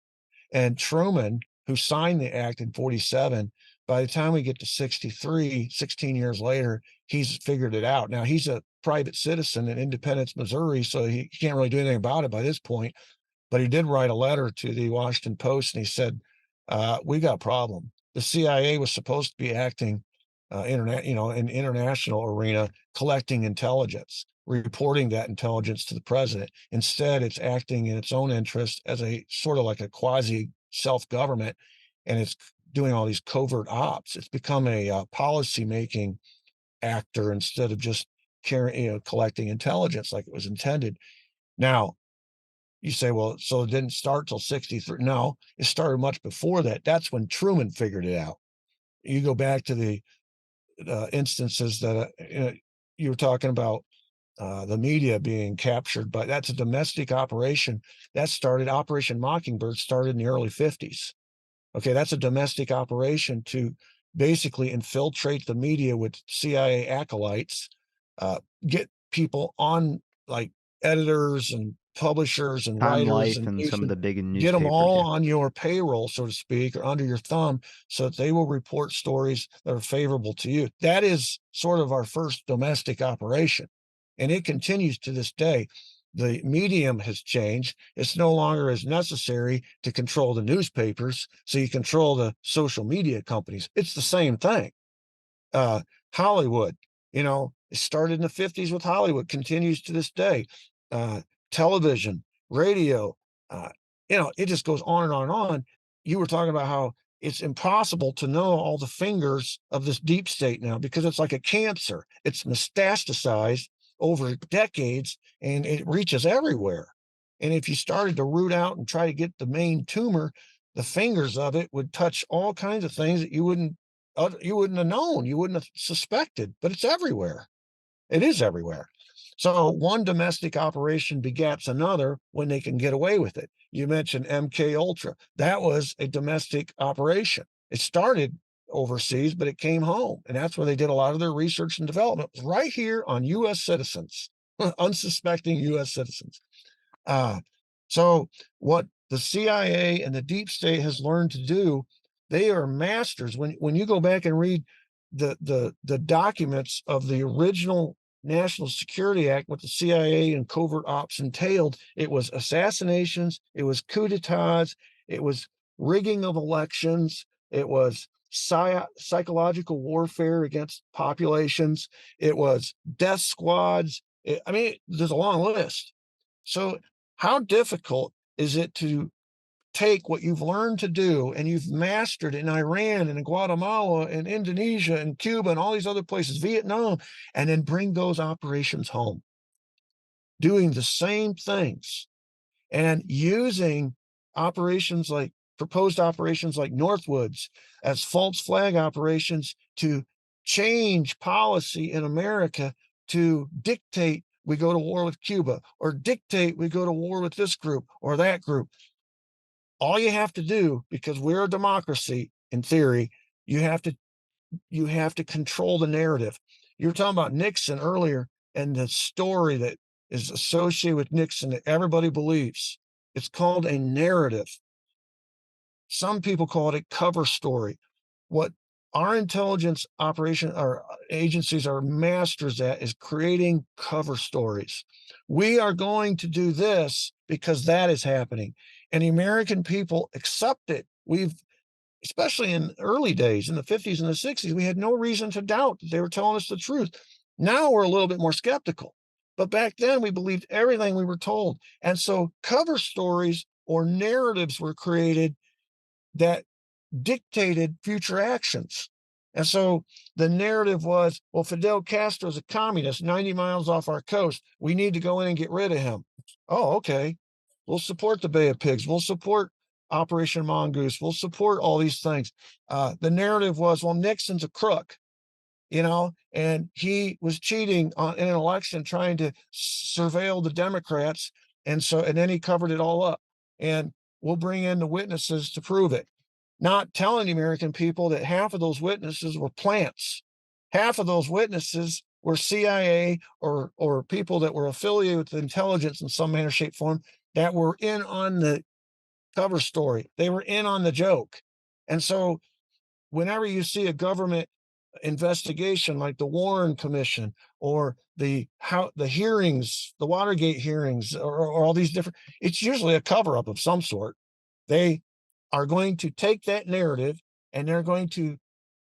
And Truman, who signed the act in 47, by the time we get to 63, 16 years later, he's figured it out. Now he's a private citizen in Independence, Missouri, so he can't really do anything about it by this point. But he did write a letter to the Washington Post, and he said, "We got a problem. The CIA was supposed to be acting, in international arena, collecting intelligence, reporting that intelligence to the president. Instead, it's acting in its own interest as a sort of like a quasi self government, and it's doing all these covert ops. It's become a policy making actor instead of just collecting intelligence like it was intended." Now, you say, well, so it didn't start till 63. No, it started much before that. That's when Truman figured it out. You go back to the instances that you were talking about, the media being captured, but that's a domestic operation. That started, Operation Mockingbird started in the early 50s. Okay, that's a domestic operation to basically infiltrate the media with CIA acolytes, get people on, like, editors and publishers and Time writers Life and and some of newsmen, the big get them newspapers. all Yeah. on your payroll, so to speak, or under your thumb, so that they will report stories that are favorable to you. That is sort of our first domestic operation, and it continues to this day. The medium has changed. It's no longer as necessary to control the newspapers, so you control the social media companies. It's the same thing. Uh, Hollywood, it started in the 50s with Hollywood, continues to this day. Uh, Television, radio, uh, it just goes on and on and on. You were talking about how it's impossible to know all the fingers of this deep state now because it's like a cancer. It's metastasized over decades and it reaches everywhere. And if you started to root out and try to get the main tumor, the fingers of it would touch all kinds of things that you wouldn't have known, you wouldn't have suspected, but it's everywhere. It is everywhere. So one domestic operation begets another when they can get away with it. You mentioned MK Ultra. That was a domestic operation. It started overseas, but it came home. And that's where they did a lot of their research and development, it was right here on US citizens, unsuspecting US citizens. Uh, so what the CIA and the deep state has learned to do, they are masters. When you go back and read the documents of the original National Security Act, what the CIA and covert ops entailed, it was assassinations, it was coup d'etats, it was rigging of elections, it was psychological warfare against populations. It was death squads. I mean, there's a long list. So, how difficult is it to take what you've learned to do and you've mastered in Iran and in Guatemala and Indonesia and Cuba and all these other places, Vietnam, and then bring those operations home, doing the same things and using operations like proposed operations like Northwoods as false flag operations to change policy in America to dictate we go to war with Cuba or dictate we go to war with this group or that group. All you have to do, because we're a democracy in theory, you have to you have to control the narrative. You were talking about Nixon earlier and the story that is associated with Nixon that everybody believes. It's called a narrative. Some people call it a cover story. What our intelligence operation or agencies are masters at is creating cover stories. We are going to do this because that is happening. And the American people accept it. We've especially in early days in the 50s and the 60s, we had no reason to doubt that they were telling us the truth. Now we're a little bit more skeptical. But back then we believed everything we were told. And so cover stories or narratives were created that dictated future actions. And so the narrative was, well, Fidel Castro is a communist 90 miles off our coast. We need to go in and get rid of him. Oh, okay. We'll support the Bay of Pigs. We'll support Operation Mongoose. We'll support all these things. The narrative was, well, Nixon's a crook, and he was cheating in an election, trying to surveil the Democrats. And then he covered it all up. And we'll bring in the witnesses to prove it, not telling the American people that half of those witnesses were plants. Half of those witnesses were CIA or people that were affiliated with intelligence in some manner, shape, form that were in on the cover story. They were in on the joke. And so whenever you see a government investigation like the Warren Commission or the hearings, the Watergate hearings, or all these different, it's usually a cover-up of some sort. They are going to take that narrative and they're going to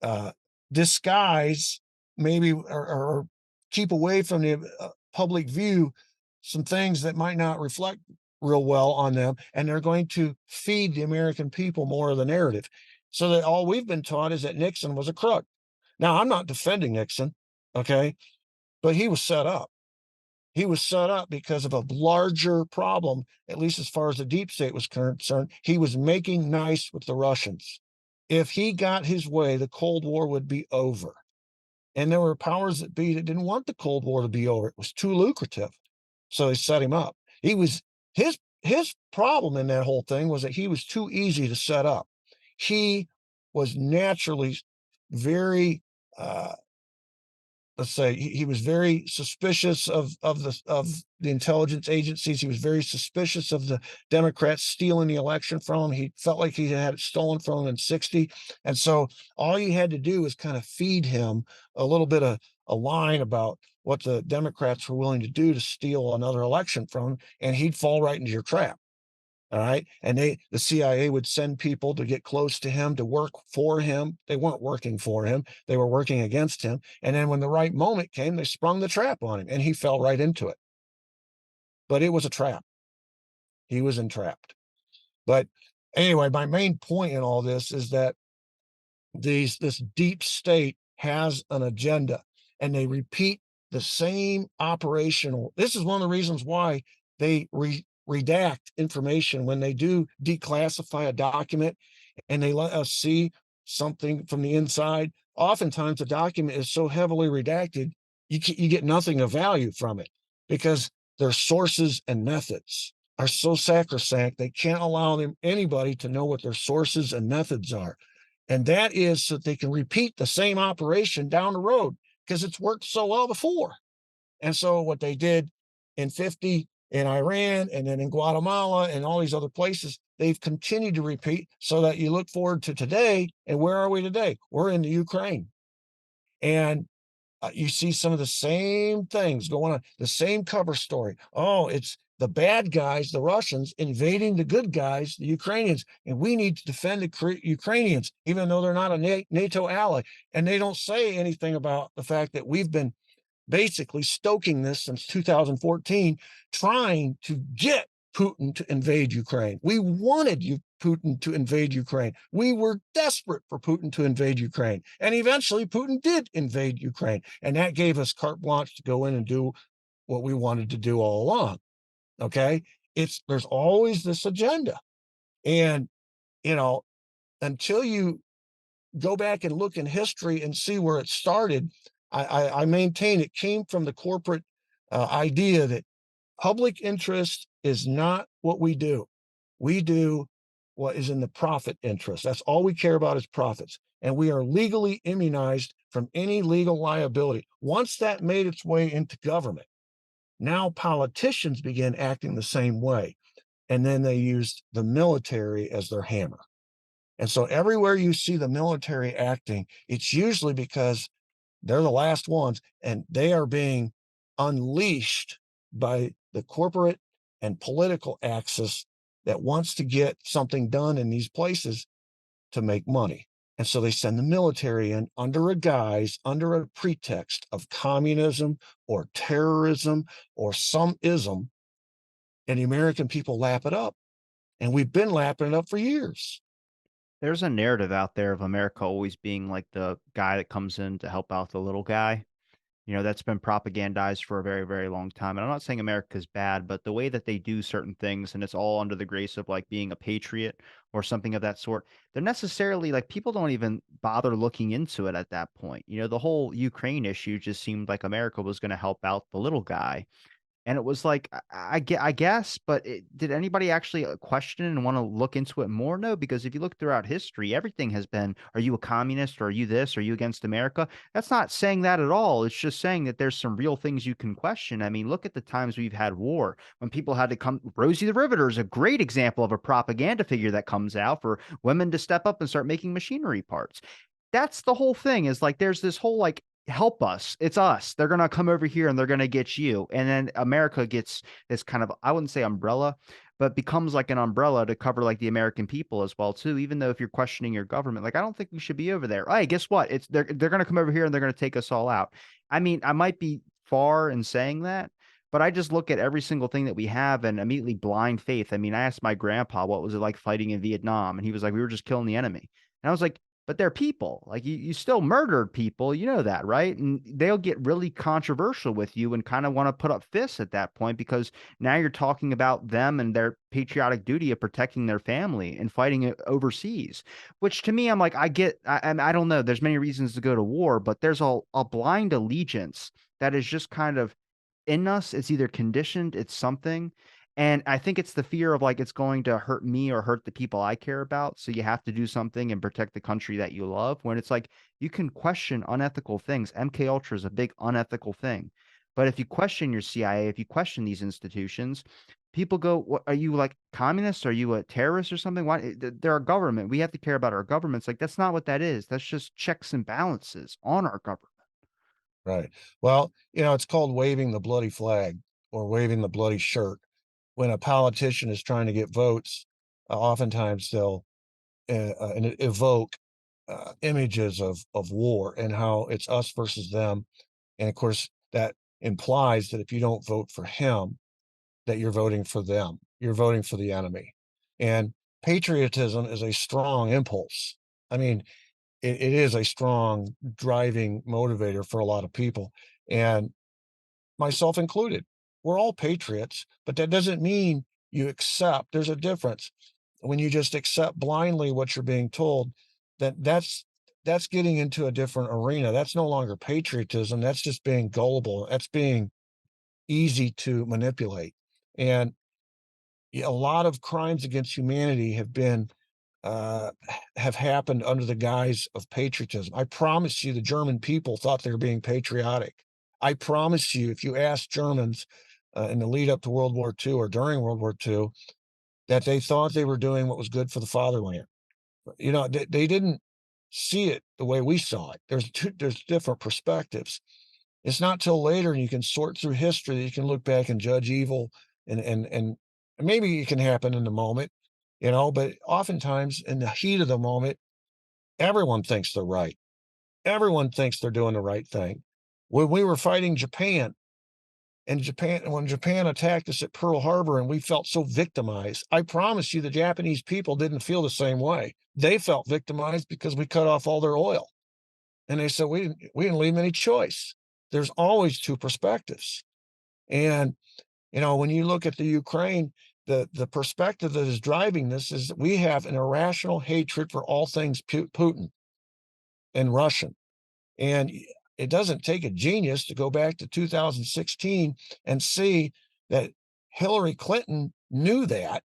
uh, disguise maybe or keep away from the public view some things that might not reflect real well on them, and they're going to feed the American people more of the narrative, so that all we've been taught is that Nixon was a crook. Now, I'm not defending Nixon, okay, but he was set up. He was set up because of a larger problem, at least as far as the deep state was concerned. He was making nice with the Russians. If he got his way, the Cold War would be over. And there were powers that be that didn't want the Cold War to be over. It was too lucrative. So they set him up. He was his problem in that whole thing was that he was too easy to set up. He was naturally very let's say he was very suspicious of the intelligence agencies. He was very suspicious of the Democrats stealing the election from him. He felt like he had it stolen from him in 60. And so all you had to do was kind of feed him a little bit of a line about what the Democrats were willing to do to steal another election from him, and he'd fall right into your trap. All right. And the CIA would send people to get close to him, to work for him. They weren't working for him, they were working against him. And then when the right moment came, they sprung the trap on him and he fell right into it. But it was a trap. He was entrapped. But anyway, my main point in all this is that this deep state has an agenda and they repeat the same operational. This is one of the reasons why they redact information when they do declassify a document and they let us see something from the inside. Oftentimes the document is so heavily redacted you get nothing of value from it because their sources and methods are so sacrosanct they can't allow anybody to know what their sources and methods are, and that is so that they can repeat the same operation down the road because it's worked so well before. And so what they did in 50 in Iran and then in Guatemala and all these other places, they've continued to repeat so that you look forward to today. And where are we today? We're in the Ukraine. And you see some of the same things going on, the same cover story. Oh, the bad guys, the Russians, invading the good guys, the Ukrainians, and we need to defend the Ukrainians, even though they're not a NATO ally. And they don't say anything about the fact that we've been basically stoking this since 2014, trying to get Putin to invade Ukraine. We wanted Putin to invade Ukraine. We were desperate for Putin to invade Ukraine. And eventually Putin did invade Ukraine. And that gave us carte blanche to go in and do what we wanted to do all along. Okay. There's always this agenda. And, you know, until you go back and look in history and see where it started, I maintain it came from the corporate idea that public interest is not what we do. We do what is in the profit interest. That's all we care about is profits. And we are legally immunized from any legal liability. Once that made its way into government, now politicians began acting the same way. And then they used the military as their hammer. And so everywhere you see the military acting, it's usually because they're the last ones and they are being unleashed by the corporate and political axis that wants to get something done in these places to make money. And so they send the military in under a guise, under a pretext of communism or terrorism or some ism, and the American people lap it up. And we've been lapping it up for years. There's a narrative out there of America always being like the guy that comes in to help out the little guy. That's been propagandized for a very, very long time. And I'm not saying America's bad, but the way that they do certain things, and it's all under the grace of like being a patriot or something of that sort, they're necessarily like people don't even bother looking into it at that point. The whole Ukraine issue just seemed like America was going to help out the little guy. And it was like, I guess, but did anybody actually question and want to look into it more? No, because if you look throughout history, everything has been, are you a communist? Or are you this? Are you against America? That's not saying that at all. It's just saying that there's some real things you can question. I mean, look at the times we've had war when people had to come. Rosie the Riveter is a great example of a propaganda figure that comes out for women to step up and start making machinery parts. That's the whole thing is like there's this whole like help us. It's us. They're gonna come over here and they're gonna get you. And then America gets this kind of I wouldn't say umbrella, but becomes like an umbrella to cover like the American people as well too. Even though if you're questioning your government, like I don't think we should be over there. Hey, guess what? They're gonna come over here and they're gonna take us all out. I mean, I might be far in saying that, but I just look at every single thing that we have and immediately blind faith. I mean, I asked my grandpa what was it like fighting in Vietnam, and he was like, we were just killing the enemy. And I was like, but they're people. Like you still murdered people. You know that, right? And they'll get really controversial with you and kind of want to put up fists at that point because now you're talking about them and their patriotic duty of protecting their family and fighting it overseas. Which to me, I'm like, and I don't know. There's many reasons to go to war, but there's a blind allegiance that is just kind of in us. It's either conditioned, it's something. And I think it's the fear of like it's going to hurt me or hurt the people I care about. So you have to do something and protect the country that you love. When it's like you can question unethical things. MK Ultra is a big unethical thing. But if you question your CIA, if you question these institutions, people go, "What are you like communists? Are you a terrorist or something? Why they're a government? We have to care about our governments." Like that's not what that is. That's just checks and balances on our government. Right. Well, it's called waving the bloody flag or waving the bloody shirt. When a politician is trying to get votes, oftentimes they'll evoke images of war and how it's us versus them. And of course, that implies that if you don't vote for him, that you're voting for them. You're voting for the enemy. And patriotism is a strong impulse. I mean, it is a strong driving motivator for a lot of people, and myself included. We're all patriots, but that doesn't mean you accept. There's a difference when you just accept blindly what you're being told. That's getting into a different arena. That's no longer patriotism. That's just being gullible. That's being easy to manipulate. And a lot of crimes against humanity uh, have happened under the guise of patriotism. I promise you, the German people thought they were being patriotic. I promise you, if you ask Germans in the lead up to World War II or during World War II, that they thought they were doing what was good for the fatherland. They didn't see it the way we saw it. There's different perspectives. It's not till later and you can sort through history that you can look back and judge evil and maybe it can happen in the moment, but oftentimes in the heat of the moment, everyone thinks they're right. Everyone thinks they're doing the right thing. When we were fighting Japan, when Japan attacked us at Pearl Harbor and we felt so victimized, I promise you the Japanese people didn't feel the same way. They felt victimized because we cut off all their oil. And they said we didn't leave them any choice. There's always two perspectives. And when you look at the Ukraine, the perspective that is driving this is that we have an irrational hatred for all things Putin and Russian. And it doesn't take a genius to go back to 2016 and see that Hillary Clinton knew that,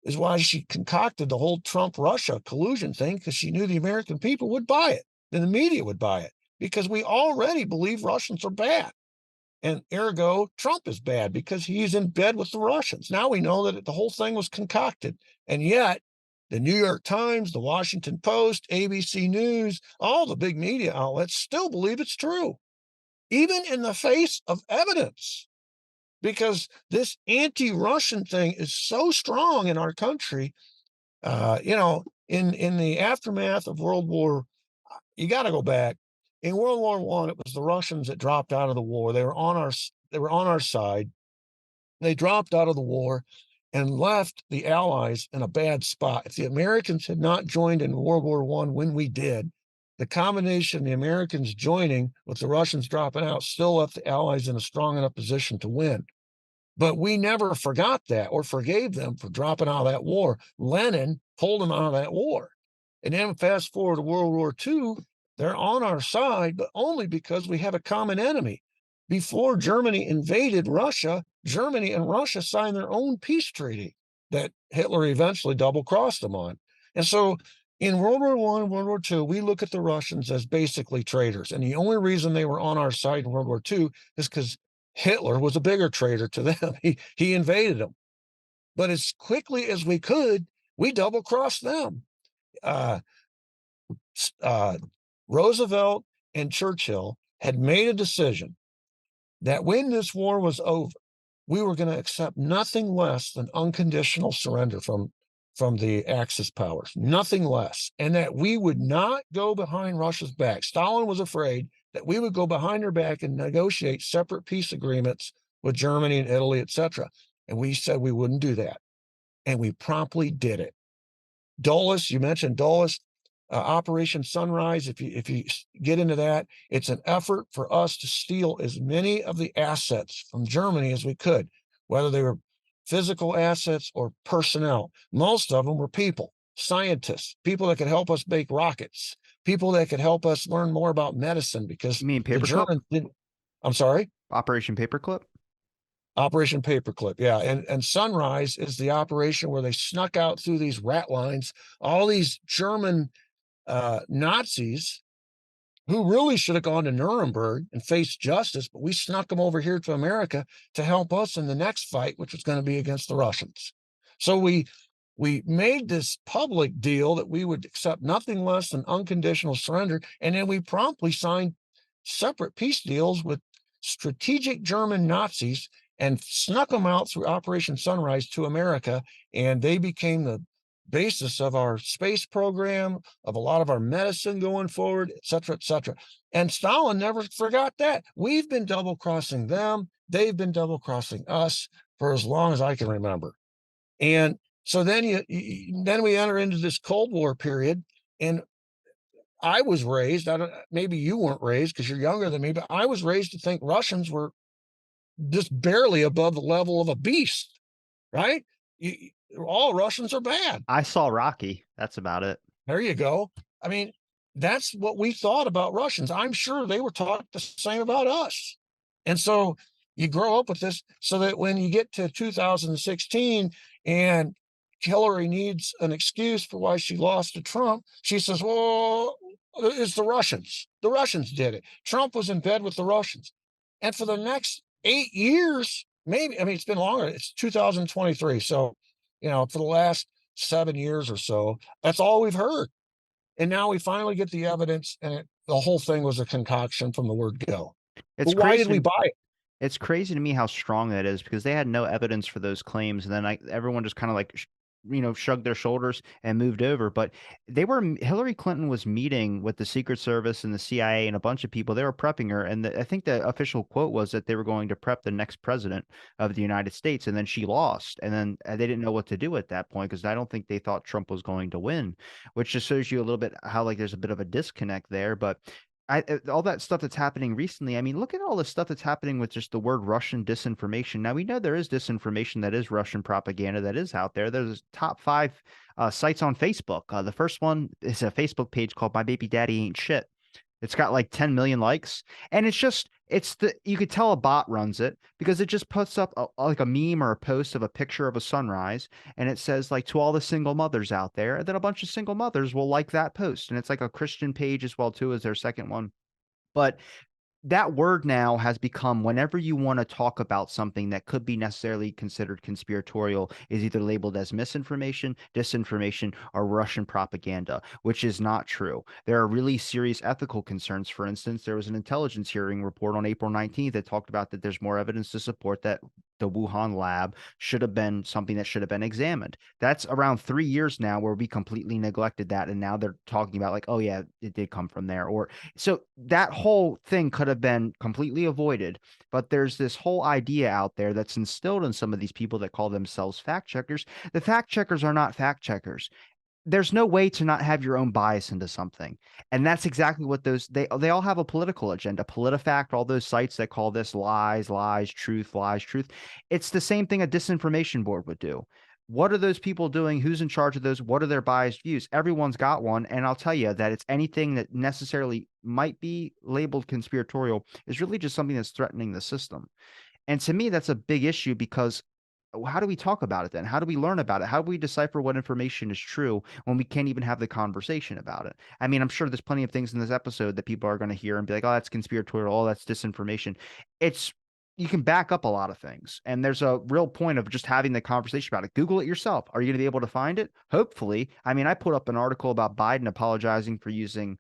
is why she concocted the whole Trump Russia collusion thing, because she knew the American people would buy it and the media would buy it, because we already believe Russians are bad. And ergo, Trump is bad because he's in bed with the Russians. Now we know that the whole thing was concocted. And yet, the New York Times, the Washington Post, ABC News, all the big media outlets still believe it's true, even in the face of evidence, because this anti-Russian thing is so strong in our country. In the aftermath of World War, you got to go back. In World War One, it was the Russians that dropped out of the war. They were on our side. They dropped out of the war and left the Allies in a bad spot. If the Americans had not joined in World War One when we did, the combination, the Americans joining with the Russians dropping out, still left the Allies in a strong enough position to win. But we never forgot that or forgave them for dropping out of that war. Lenin pulled them out of that war. And then fast forward to World War II, they're on our side, but only because we have a common enemy. Before Germany invaded Russia, Germany and Russia signed their own peace treaty that Hitler eventually double crossed them on. And so in World War I, World War II, we look at the Russians as basically traitors. And the only reason they were on our side in World War II is because Hitler was a bigger traitor to them. He invaded them. But as quickly as we could, we double crossed them. Uh, uh, Roosevelt and Churchill had made a decision that when this war was over, we were going to accept nothing less than unconditional surrender from the Axis powers, nothing less, and that we would not go behind Russia's back. Stalin was afraid that we would go behind their back and negotiate separate peace agreements with Germany and Italy, etc. And we said we wouldn't do that, and we promptly did it. Dulles, you mentioned Dulles, Operation Sunrise. If you get into that, it's an effort for us to steal as many of the assets from Germany as we could, whether they were physical assets or personnel. Most of them were people, scientists, people that could help us make rockets, people that could help us learn more about medicine, because You mean the Paperclip? Germans didn't. I'm sorry. Operation Paperclip? Operation Paperclip, yeah, and Sunrise is the operation where they snuck out through these rat lines, all these German Nazis who really should have gone to Nuremberg and faced justice, but we snuck them over here to America to help us in the next fight, which was going to be against the Russians. So we made this public deal that we would accept nothing less than unconditional surrender, and then we promptly signed separate peace deals with strategic German Nazis and snuck them out through Operation Sunrise to America, and they became the basis of our space program, of a lot of our medicine going forward, et cetera, et cetera. And Stalin never forgot that. We've been double crossing them. They've been double crossing us for as long as I can remember. And so then then we enter into this Cold War period. And I was raised, I don't, maybe you weren't raised because you're younger than me, but I was raised to think Russians were just barely above the level of a beast, right? You, all Russians are bad. I saw Rocky. That's about it. There you go. I mean, that's what we thought about Russians. I'm sure they were taught the same about us. And so you grow up with this, so that when you get to 2016 and Hillary needs an excuse for why she lost to Trump, she says, well, it's the Russians. The Russians did it. Trump was in bed with the Russians. And for the next 8 years, maybe, I mean, it's been longer. It's 2023. So, for the last 7 years or so, that's all we've heard. And now we finally get the evidence, and the whole thing was a concoction from the word go. It's But why did we crazy. buy it? It's crazy to me how strong that is because they had no evidence for those claims, and then everyone just kind of like shrugged their shoulders and moved over. But Hillary Clinton was meeting with the Secret Service and the CIA and a bunch of people. They were prepping her, and I think the official quote was that they were going to prep the next president of the United States, and then she lost, and then they didn't know what to do at that point because I don't think they thought Trump was going to win, which just shows you a little bit how like there's a bit of a disconnect there. But all that stuff that's happening recently. I mean, look at all the stuff that's happening with just the word Russian disinformation. Now we know there is disinformation that is Russian propaganda that is out there. There's top five sites on Facebook. The first one is a Facebook page called "My Baby Daddy Ain't Shit." It's got like 10 million likes, and it's the you could tell a bot runs it because it just puts up like a meme or a post of a picture of a sunrise, and it says like to all the single mothers out there, and then a bunch of single mothers will like that post, and it's like a Christian page as well too as their second one. But that word now has become whenever you want to talk about something that could be necessarily considered conspiratorial is either labeled as misinformation, disinformation, or Russian propaganda, which is not true. There are really serious ethical concerns. For instance, there was an intelligence hearing report on April 19th that talked about that there's more evidence to support that the Wuhan lab should have been something that should have been examined. That's around 3 years now where we completely neglected that. And now they're talking about like, oh yeah, it did come from there. Or so that whole thing could have been completely avoided. But there's this whole idea out there that's instilled in some of these people that call themselves fact checkers. The fact checkers are not fact checkers. There's no way to not have your own bias into something. And that's exactly what they all have a political agenda. PolitiFact, all those sites that call this lies, lies, truth, lies, truth. It's the same thing a disinformation board would do. What are those people doing? Who's in charge of those? What are their biased views? Everyone's got one. And I'll tell you that it's anything that necessarily might be labeled conspiratorial is really just something that's threatening the system. And to me, that's a big issue because how do we talk about it then? How do we learn about it? How do we decipher what information is true when we can't even have the conversation about it? I mean, I'm sure there's plenty of things in this episode that people are going to hear and be like, oh, that's conspiratorial. Oh, that's disinformation. It's, you can back up a lot of things. And there's a real point of just having the conversation about it. Google it yourself. Are you going to be able to find it? Hopefully. I mean, I put up an article about Biden apologizing for using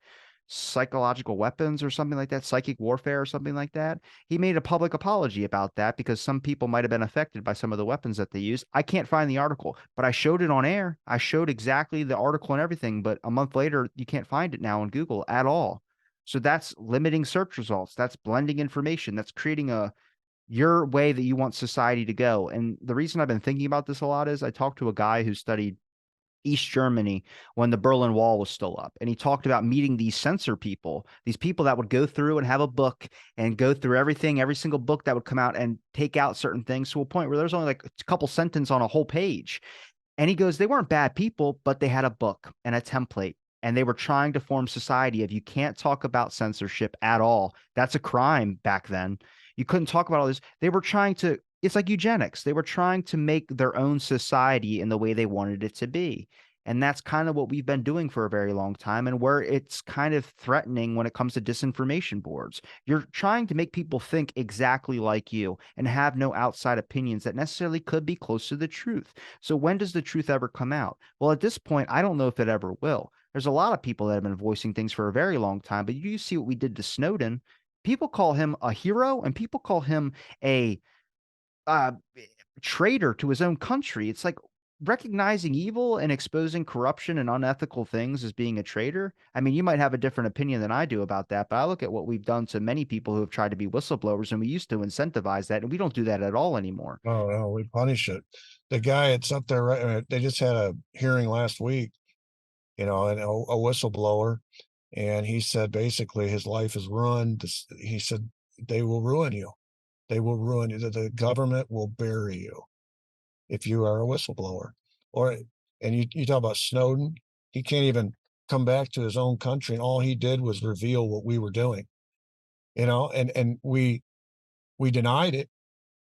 psychological weapons or something like that, psychic warfare or something like that. He made a public apology about that because some people might have been affected by some of the weapons that they used. I can't find the article, but I showed it on air. I showed exactly the article and everything, but a month later, you can't find it now on Google at all. So that's limiting search results. That's blending information. That's creating your way that you want society to go. And the reason I've been thinking about this a lot is I talked to a guy who studied East Germany when the Berlin Wall was still up. And he talked about meeting these censor people, these people that would go through and have a book and go through everything, every single book that would come out and take out certain things to a point where there's only like a couple sentences on a whole page. And he goes, they weren't bad people, but they had a book and a template. And they were trying to form society of you can't talk about censorship at all. That's a crime back then. You couldn't talk about all this. They were trying to, it's like eugenics. They were trying to make their own society in the way they wanted it to be. And that's kind of what we've been doing for a very long time, and where it's kind of threatening when it comes to disinformation boards. You're trying to make people think exactly like you and have no outside opinions that necessarily could be close to the truth. So when does the truth ever come out? Well, at this point, I don't know if it ever will. There's a lot of people that have been voicing things for a very long time, but you see what we did to Snowden. People call him a hero and people call him a uh, traitor to his own country. It's like recognizing evil and exposing corruption and unethical things as being a traitor. I mean, you might have a different opinion than I do about that, but I look at what we've done to many people who have tried to be whistleblowers, and we used to incentivize that, and we don't do that at all anymore. Oh, no, we punish it. The guy that's up there, right, they just had a hearing last week, and a whistleblower, and he said basically his life is ruined. He said they will ruin you. They will ruin you. The government will bury you if you are a whistleblower. Or and you talk about Snowden, he can't even come back to his own country, and all he did was reveal what we were doing, and we denied it,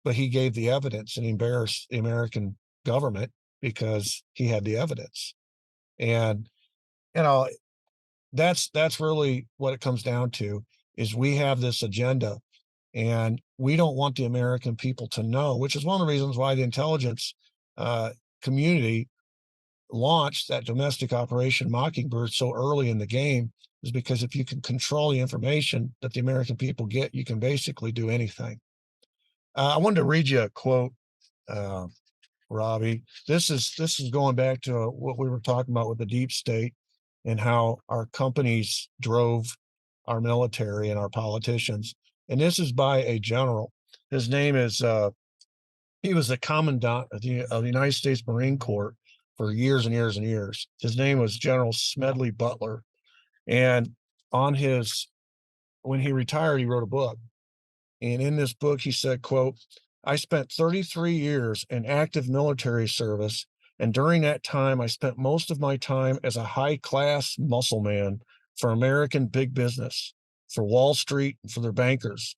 but he gave the evidence and embarrassed the American government because he had the evidence. And, you know, that's really what it comes down to is we have this agenda and we don't want the American people to know, which is one of the reasons why the intelligence uh, community launched that domestic operation Mockingbird so early in the game is because if you can control the information that the American people get, you can basically do anything. I wanted to read you a quote, uh, Robbie. This is going back to what we were talking about with the deep state and how our companies drove our military and our politicians. And this is by a general. His name is he was the commandant of the United States Marine Corps for years and years and years. His name was General Smedley Butler. And on his when he retired, he wrote a book. And in this book, he said, quote, I spent 33 years in active military service. And during that time, I spent most of my time as a high class muscle man for American big business, for Wall Street, and for their bankers.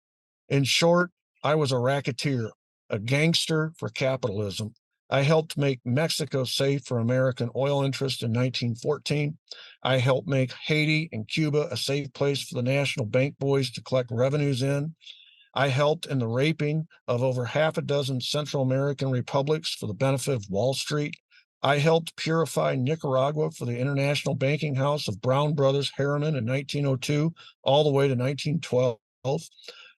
In short, I was a racketeer, a gangster for capitalism. I helped make Mexico safe for American oil interests in 1914. I helped make Haiti and Cuba a safe place for the national bank boys to collect revenues in. I helped in the raping of over half a dozen Central American republics for the benefit of Wall Street. I helped purify Nicaragua for the international banking house of Brown Brothers Harriman in 1902 all the way to 1912.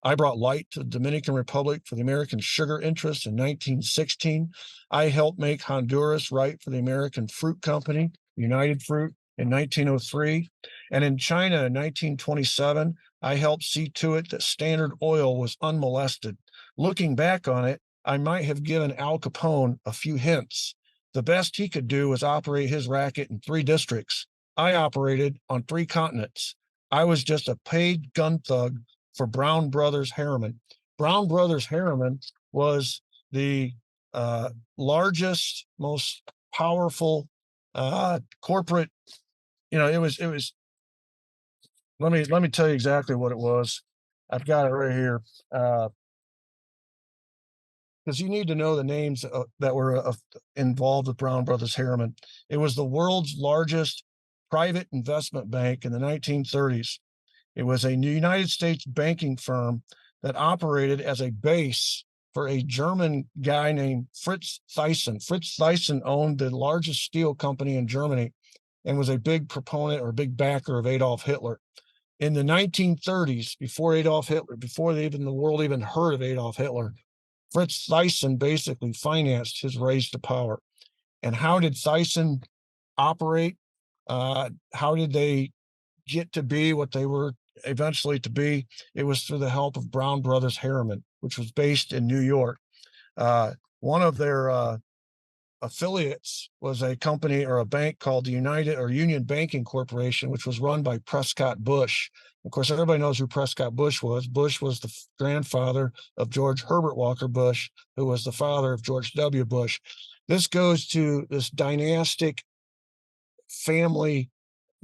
I brought light to the Dominican Republic for the American sugar interests in 1916. I helped make Honduras right for the American Fruit Company, United Fruit, in 1903. And in China in 1927, I helped see to it that Standard Oil was unmolested. Looking back on it, I might have given Al Capone a few hints. The best he could do was operate his racket in 3 districts. I operated on 3 continents. I was just a paid gun thug for Brown Brothers Harriman. Brown Brothers Harriman was the largest, most powerful corporate. It was. Let me tell you exactly what it was. I've got it right here. Because you need to know the names that were involved with Brown Brothers Harriman. It was the world's largest private investment bank in the 1930s. It was a United States banking firm that operated as a base for a German guy named Fritz Thyssen. Fritz Thyssen owned the largest steel company in Germany and was a big proponent or big backer of Adolf Hitler. In the 1930s, before Adolf Hitler, before the world even heard of Adolf Hitler, Fritz Thyssen basically financed his raise to power. And how did Thyssen operate? How did they get to be what they were eventually to be? It was through the help of Brown Brothers Harriman, which was based in New York. One of their affiliates was a company or a bank called the United or Union Banking Corporation, which was run by Prescott Bush. Of course, everybody knows who Prescott Bush was. Bush was the grandfather of George Herbert Walker Bush, who was the father of George W. Bush. This goes to this dynastic family,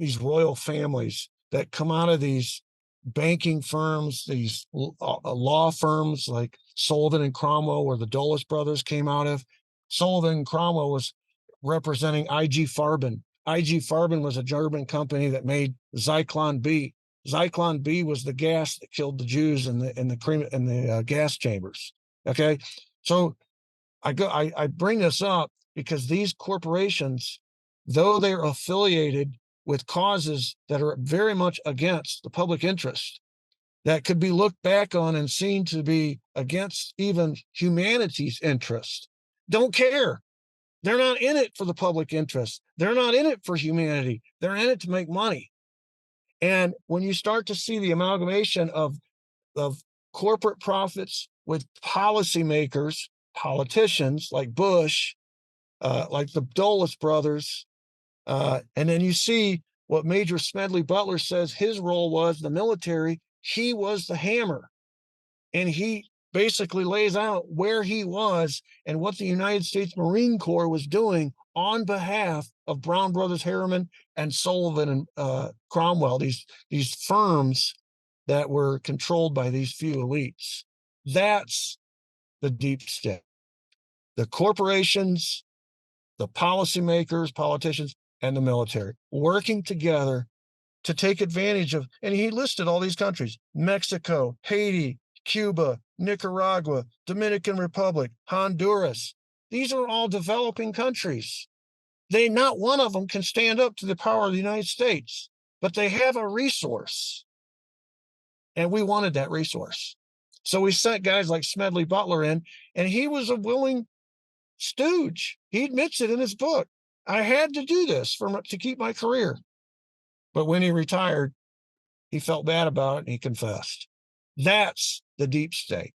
these royal families that come out of these banking firms, these law firms like Sullivan and Cromwell, where the Dulles brothers came out of. Sullivan and Cromwell was representing IG Farben. IG Farben was a German company that made Zyklon B. Zyklon B was the gas that killed the Jews in the gas chambers. Okay, so I bring this up because these corporations, though they're affiliated with causes that are very much against the public interest, that could be looked back on and seen to be against even humanity's interest, don't care. They're not in it for the public interest. They're not in it for humanity. They're in it to make money. And when you start to see the amalgamation of corporate profits with policymakers, politicians like Bush, like the Dulles brothers, and then you see what Major Smedley Butler says his role was in the military. He was the hammer, and he basically lays out where he was and what the United States Marine Corps was doing on behalf of Brown Brothers Harriman and Sullivan and Cromwell, these firms that were controlled by these few elites. That's the deep state. The corporations, the policymakers, politicians, and the military working together to take advantage of, and he listed all these countries: Mexico, Haiti, Cuba, Nicaragua, Dominican Republic, Honduras. These are all developing countries. Not one of them can stand up to the power of the United States, but they have a resource. And we wanted that resource. So we sent guys like Smedley Butler in, and he was a willing stooge. He admits it in his book. I had to do this to keep my career. But when he retired, he felt bad about it and he confessed. That's the deep state.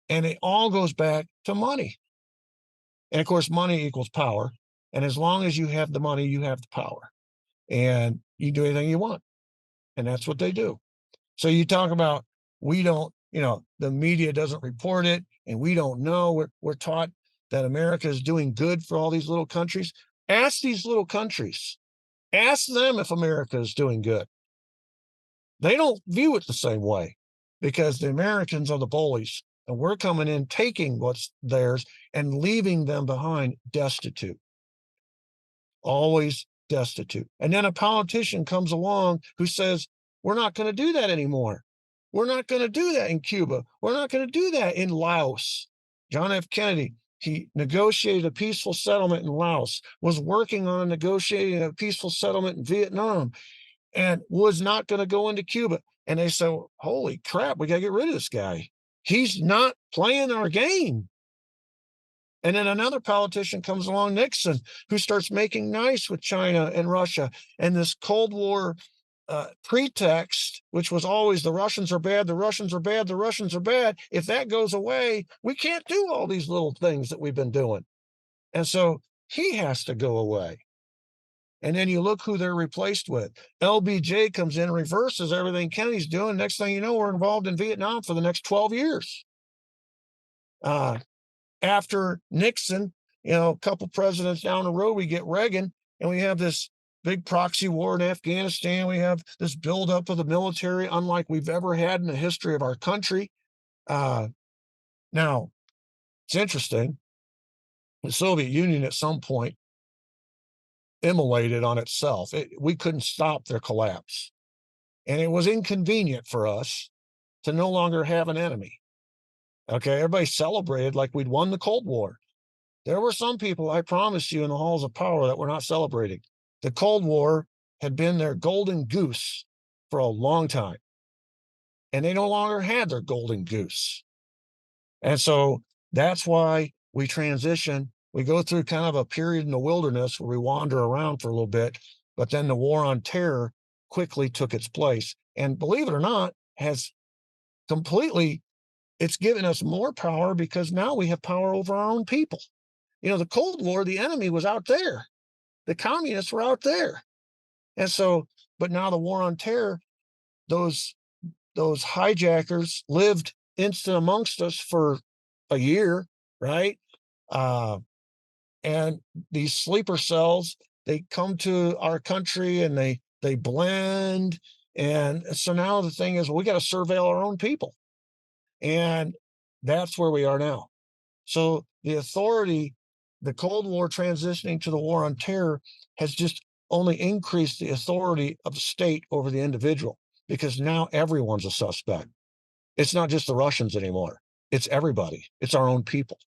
And it all goes back to money. And of course, money equals power. And as long as you have the money, you have the power. And you do anything you want. And that's what they do. So you talk about, we don't, the media doesn't report it, and we don't know. We're taught that America is doing good for all these little countries. Ask these little countries, ask them if America is doing good. They don't view it the same way, because the Americans are the bullies, and we're coming in, taking what's theirs and leaving them behind destitute, always destitute. And then a politician comes along who says, we're not going to do that anymore. We're not going to do that in Cuba. We're not going to do that in Laos. John F. Kennedy, he negotiated a peaceful settlement in Laos, was working on negotiating a peaceful settlement in Vietnam, and was not going to go into Cuba. And they said, holy crap, we got to get rid of this guy. He's not playing our game. And then another politician comes along, Nixon, who starts making nice with China and Russia. And this Cold War pretext, which was always the Russians are bad, the Russians are bad, the Russians are bad. If that goes away, we can't do all these little things that we've been doing. And so he has to go away. And then you look who they're replaced with. LBJ comes in and reverses everything Kennedy's doing. Next thing you know, we're involved in Vietnam for the next 12 years. After Nixon, a couple presidents down the road, we get Reagan, and we have this big proxy war in Afghanistan. We have this buildup of the military, unlike we've ever had in the history of our country. Now, it's interesting. The Soviet Union at some point immolated on itself. We couldn't stop their collapse. And it was inconvenient for us to no longer have an enemy. Okay, everybody celebrated like we'd won the Cold War. There were some people, I promise you, in the halls of power that were not celebrating. The Cold War had been their golden goose for a long time, and they no longer had their golden goose. And so that's why we transition. We go through kind of a period in the wilderness where we wander around for a little bit, but then the war on terror quickly took its place. And believe it or not, it's given us more power, because now we have power over our own people. The Cold War, the enemy was out there. The communists were out there. And so, but now the war on terror, those hijackers lived instant amongst us for a year, right? And these sleeper cells, they come to our country and they blend. And so now the thing is, we got to surveil our own people. And that's where we are now. So the authority, the Cold War transitioning to the war on terror, has just only increased the authority of the state over the individual, because now everyone's a suspect. It's not just the Russians anymore. It's everybody. It's our own people.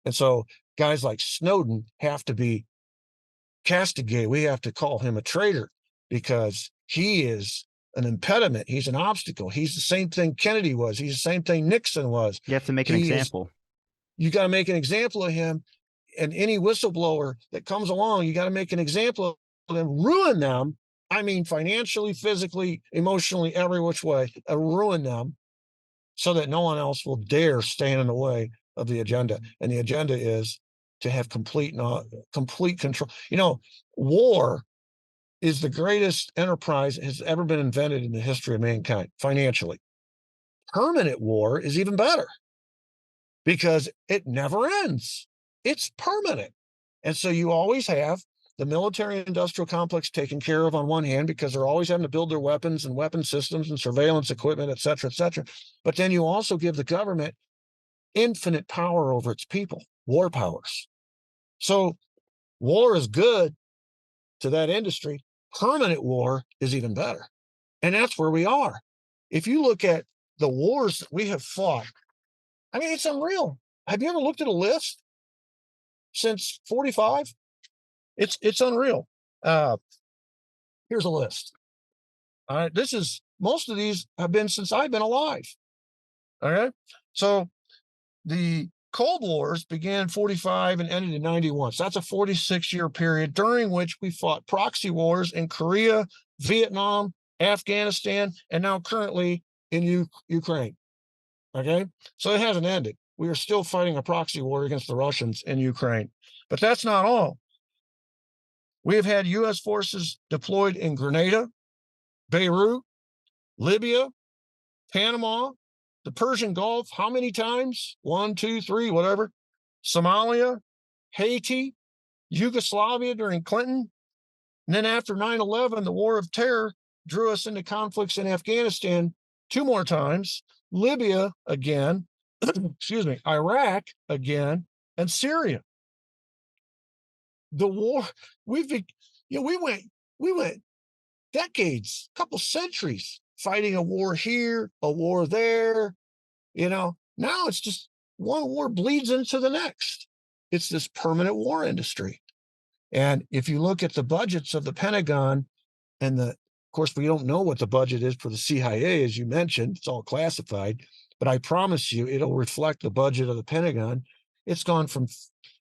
And so guys like Snowden have to be castigated. We have to call him a traitor, because he is an impediment. He's an obstacle. He's the same thing Kennedy was. He's the same thing Nixon was. You have to make an He is example. You got to make an example of him. And any whistleblower that comes along, you got to make an example of them, ruin them. I mean, financially, physically, emotionally, every which way, ruin them, so that no one else will dare stand in the way of the agenda. And the agenda is to have complete control. War is the greatest enterprise that has ever been invented in the history of mankind, financially. Permanent war is even better, because it never ends. It's permanent. And so you always have the military industrial complex taken care of on one hand, because they're always having to build their weapons and weapon systems and surveillance equipment, et cetera, et cetera. But then you also give the government infinite power over its people, war powers. So war is good to that industry. Permanent war is even better. And that's where we are. If you look at the wars that we have fought, I mean, it's unreal. Have you ever looked at a list since 45? It's unreal. Here's a list. All right, most of these have been since I've been alive. Okay. So the Cold Wars began in 45 and ended in 91. So that's a 46-year period during which we fought proxy wars in Korea, Vietnam, Afghanistan, and now currently in Ukraine. Okay. So it hasn't ended. We are still fighting a proxy war against the Russians in Ukraine. But that's not all. We have had U.S. forces deployed in Grenada, Beirut, Libya, Panama, the Persian Gulf. How many times? One, two, three, whatever. Somalia, Haiti, Yugoslavia during Clinton. And then after 9/11, the war of terror drew us into conflicts in Afghanistan two more times, Libya again, excuse me, Iraq again, and Syria. The war, we've been, we went decades, couple centuries fighting a war here, a war there. Now it's just one war bleeds into the next. It's this permanent war industry. And if you look at the budgets of the Pentagon and of course, we don't know what the budget is for the CIA, as you mentioned, it's all classified, but I promise you it'll reflect the budget of the Pentagon. It's gone from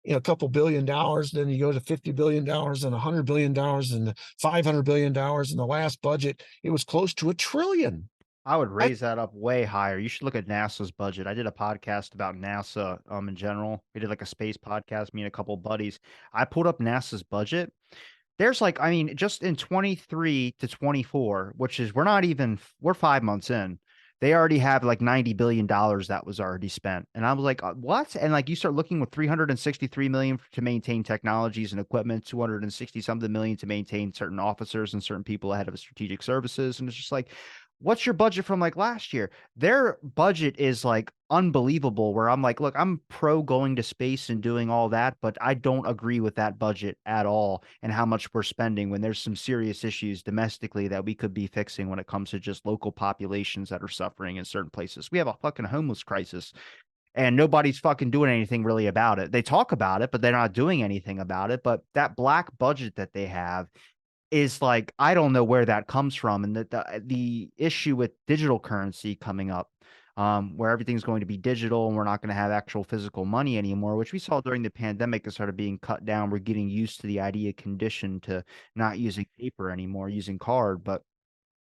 a couple $1 billion, then you go to $50 billion and $100 billion and $500 billion. In the last budget, it was close to $1 trillion. I would That, raise that up way higher. You should look at NASA's budget. I did a podcast about NASA, in general. We did like a space podcast, me and a couple buddies. I pulled up NASA's budget. There's like, I mean, just in 23 to 24, which is we're 5 months in. They already have like $90 billion that was already spent. And I was like, what? And like you start looking with 363 million to maintain technologies and equipment, 260 something million to maintain certain officers and certain people ahead of strategic services. And it's just like, what's your budget from like last year? Their budget is like unbelievable, where I'm like, look, I'm pro going to space and doing all that, but I don't agree with that budget at all and how much we're spending when there's some serious issues domestically that we could be fixing when it comes to just local populations that are suffering in certain places. We have a fucking homeless crisis and nobody's fucking doing anything really about it. They talk about it, but they're not doing anything about it. But that black budget that they have is like, I don't know where that comes from. And the issue with digital currency coming up, where everything's going to be digital and we're not going to have actual physical money anymore, which we saw during the pandemic, is started being cut down. We're getting used to the idea condition to not using paper anymore, using card. But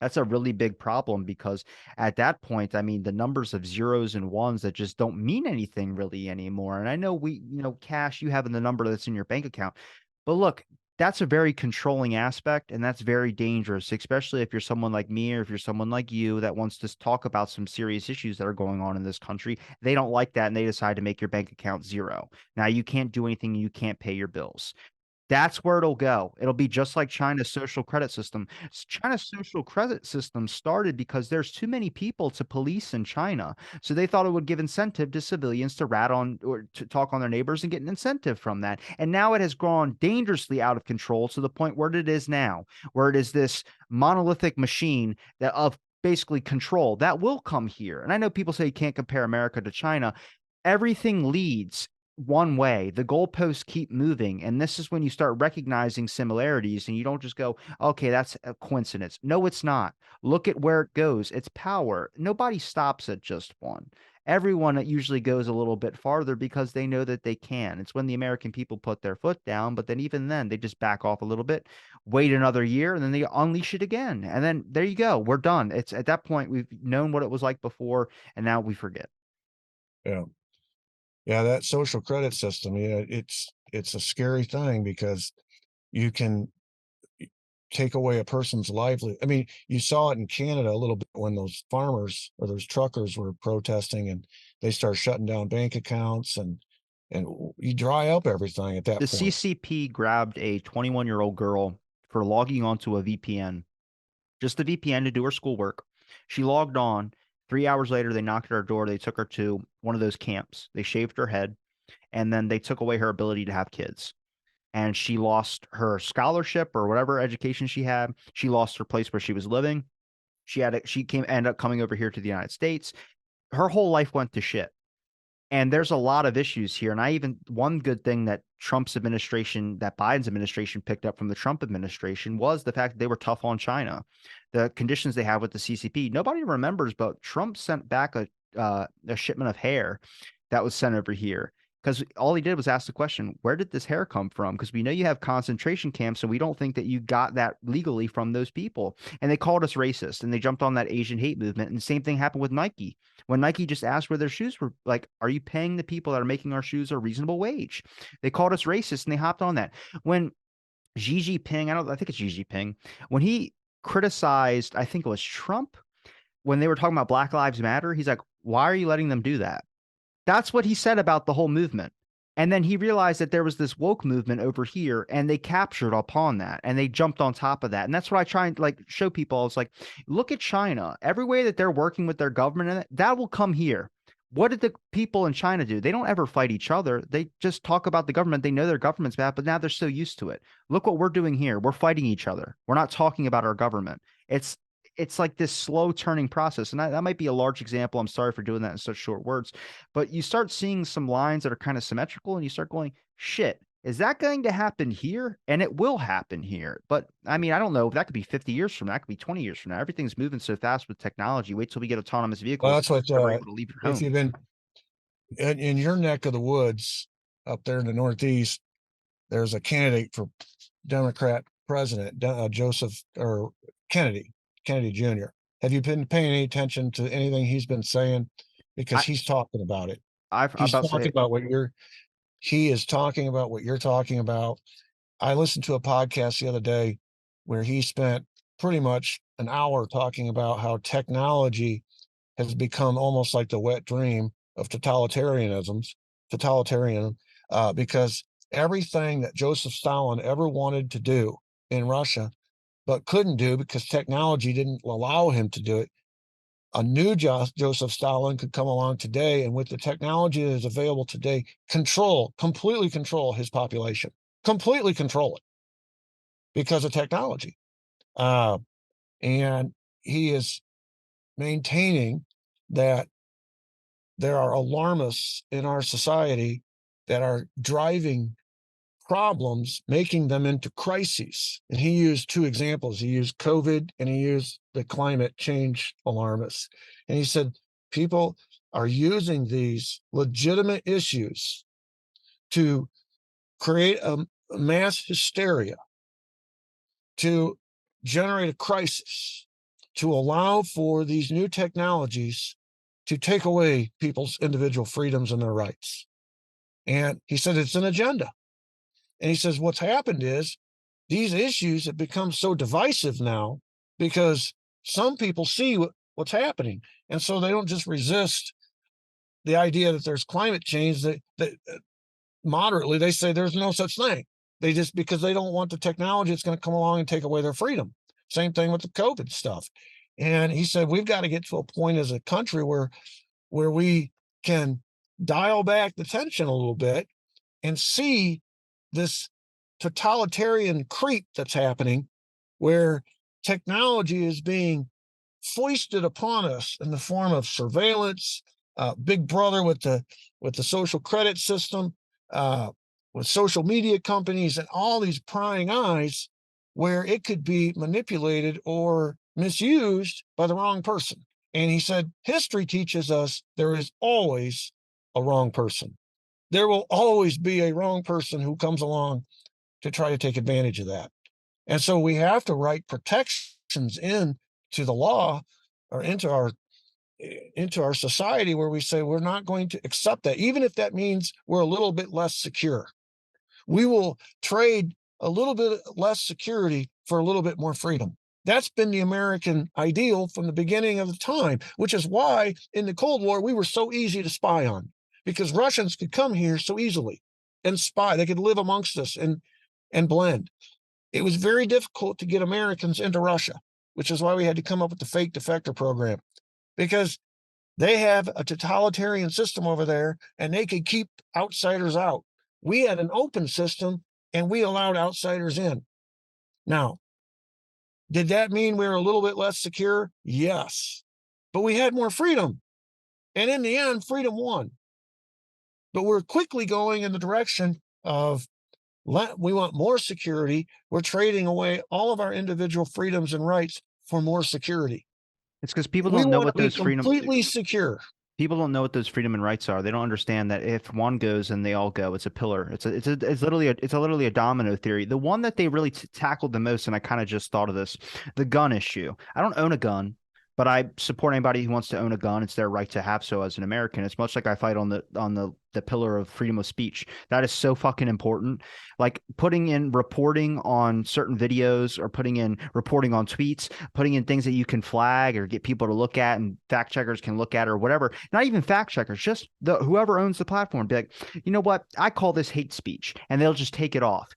that's a really big problem because at that point, I mean, the numbers of zeros and ones that just don't mean anything really anymore. And I know cash, you having the number that's in your bank account. But look, that's a very controlling aspect, and that's very dangerous, especially if you're someone like me or if you're someone like you that wants to talk about some serious issues that are going on in this country. They don't like that, and they decide to make your bank account zero. Now, you can't do anything, you can't pay your bills. That's where it'll go. It'll be just like China's social credit system. China's social credit system started because there's too many people to police in China. So they thought it would give incentive to civilians to rat on or to talk on their neighbors and get an incentive from that. And now it has gone dangerously out of control to the point where it is now, where it is this monolithic machine that of basically control that will come here. And I know people say you can't compare America to China. Everything leads one way. The goalposts keep moving. And this is when you start recognizing similarities and you don't just go, okay, that's a coincidence. No, it's not. Look at where it goes. It's power. Nobody stops at just one. Everyone usually goes a little bit farther because they know that they can. It's when the American people put their foot down, but then even then they just back off a little bit, wait another year, and then they unleash it again. And then there you go. We're done. It's at that point we've known what it was like before, and now we forget. yeah. Yeah, that social credit system, it's a scary thing because you can take away a person's livelihood. I mean, you saw it in Canada a little bit when those farmers or those truckers were protesting and they start shutting down bank accounts and you dry up everything at that The point. CCP grabbed a 21-year-old girl for logging onto a VPN, just a VPN to do her schoolwork. She logged on. 3 hours later, they knocked at her door. They took her to one of those camps. They shaved her head, and then they took away her ability to have kids. And she lost her scholarship or whatever education she had. She lost her place where she was living. Ended up coming over here to the United States. Her whole life went to shit. And there's a lot of issues here. And one good thing that Biden's administration picked up from the Trump administration was the fact that they were tough on China. The conditions they have with the CCP, nobody remembers, but Trump sent back a shipment of hair that was sent over here. Because all he did was ask the question, where did this hair come from? Because we know you have concentration camps, and we don't think that you got that legally from those people. And they called us racist, and they jumped on that Asian hate movement. And the same thing happened with Nike. When Nike just asked where their shoes were, like, are you paying the people that are making our shoes a reasonable wage? They called us racist, and they hopped on that. When Xi Jinping, I think it's Xi Jinping, when he criticized, I think it was Trump, when they were talking about Black Lives Matter, he's like, why are you letting them do that? That's what he said about the whole movement. And then he realized that there was this woke movement over here, and they captured upon that, and they jumped on top of that. And that's what I try and like show people. It's like, look at China. Every way that they're working with their government, and that will come here. What did the people in China do? They don't ever fight each other. They just talk about the government. They know their government's bad, but now they're so used to it. Look what we're doing here. We're fighting each other. We're not talking about our government. It's like this slow turning process. And that might be a large example. I'm sorry for doing that in such short words, but you start seeing some lines that are kind of symmetrical, and you start going, shit, is that going to happen here? And it will happen here. But I mean, I don't know. That could be 50 years from now. That could be 20 years from now. Everything's moving so fast with technology. Wait till we get autonomous Well, vehicles. that's what, You're never able to leave your if home. you've been in your neck of the woods up there in the Northeast, there's a candidate for Democrat president, Joseph or Kennedy Jr. Have you been paying any attention to anything he's been saying? Because I, he's talking about it. I'm He's about to talking say, about he is talking about what you're talking about. I listened to a podcast the other day where he spent pretty much an hour talking about how technology has become almost like the wet dream of totalitarianism, because everything that Joseph Stalin ever wanted to do in Russia, but couldn't do because technology didn't allow him to do it. A new Joseph Stalin could come along today, and with the technology that is available today, completely control his population, completely control it because of technology. Uh, and he is maintaining that there are alarmists in our society that are driving problems, making them into crises. And he used two examples. He used COVID and he used the climate change alarmists. And he said, people are using these legitimate issues to create a mass hysteria, to generate a crisis, to allow for these new technologies to take away people's individual freedoms and their rights. And he said it's an agenda. And he says what's happened is these issues have become so divisive now because some people see what's happening. And so they don't just resist the idea that there's climate change, that moderately they say there's no such thing. They just, because they don't want the technology that's going to come along and take away their freedom. Same thing with the COVID stuff. And he said we've got to get to a point as a country where we can dial back the tension a little bit and see this totalitarian creep that's happening, where technology is being foisted upon us in the form of surveillance, Big Brother with the social credit system, with social media companies, and all these prying eyes, where it could be manipulated or misused by the wrong person. And he said, history teaches us there is always a wrong person. There will always be a wrong person who comes along to try to take advantage of that. And so we have to write protections into the law or into our society where we say we're not going to accept that, even if that means we're a little bit less secure. We will trade a little bit less security for a little bit more freedom. That's been the American ideal from the beginning of the time, which is why in the Cold War we were so easy to spy on, because Russians could come here so easily and spy. They could live amongst us and blend. It was very difficult to get Americans into Russia, which is why we had to come up with the fake defector program, because they have a totalitarian system over there and they could keep outsiders out. We had an open system and we allowed outsiders in. Now, did that mean we were a little bit less secure? Yes, but we had more freedom. And in the end, freedom won. But we're quickly going in the direction of we want more security. We're trading away all of our individual freedoms and rights for more security. it's because people We don't know want what to be those freedom. completely secure. People don't know what those freedom and rights are. They don't understand that if one goes, and they all go. It's a pillar. It's literally a domino theory. The one that they really tackled the most, and I kind of just thought of this, the gun issue. I don't own a gun, but I support anybody who wants to own a gun. It's their right to have so as an American. It's much like I fight on the pillar of freedom of speech. That is so fucking important. Like putting in reporting on certain videos, or putting in reporting on tweets, putting in things that you can flag or get people to look at and fact checkers can look at, or whatever. Not even fact checkers, just whoever owns the platform be like, you know what? I call this hate speech, and they'll just take it off.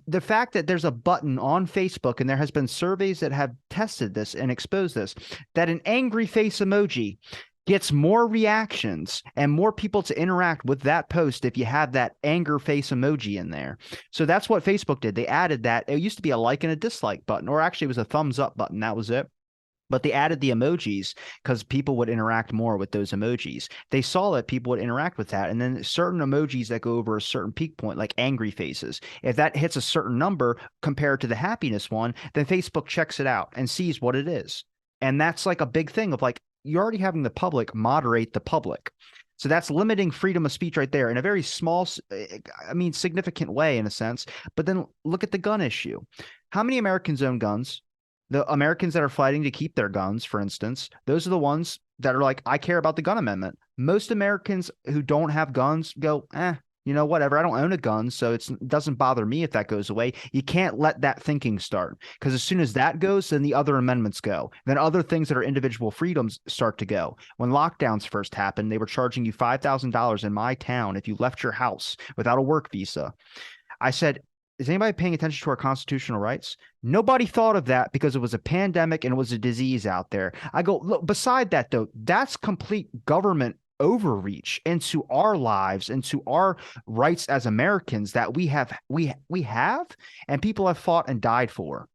The fact that there's a button on Facebook, and there has been surveys that have tested this and exposed this, that an angry face emoji gets more reactions and more people to interact with that post if you have that anger face emoji in there. So that's what Facebook did. They added that. It used to be a like and a dislike button, or actually it was a thumbs up button. That was it. But they added the emojis because people would interact more with those emojis. They saw that people would interact with that. And then certain emojis that go over a certain peak point, like angry faces, if that hits a certain number compared to the happiness one, then Facebook checks it out and sees what it is. And that's like a big thing of like, you're already having the public moderate the public. So that's limiting freedom of speech right there in a very small, I mean, significant way in a sense. But then look at the gun issue. How many Americans own guns? The Americans that are fighting to keep their guns, for instance, those are the ones that are like, I care about the gun amendment. Most Americans who don't have guns go, whatever. I don't own a gun, so it doesn't bother me if that goes away. You can't let that thinking start, because as soon as that goes, then the other amendments go. Then other things that are individual freedoms start to go. When lockdowns first happened, they were charging you $5,000 in my town if you left your house without a work visa. I said, is anybody paying attention to our constitutional rights? Nobody thought of that because it was a pandemic and it was a disease out there. I go, look, beside that, though, that's complete government overreach into our lives, into our rights as Americans that we have and people have fought and died for.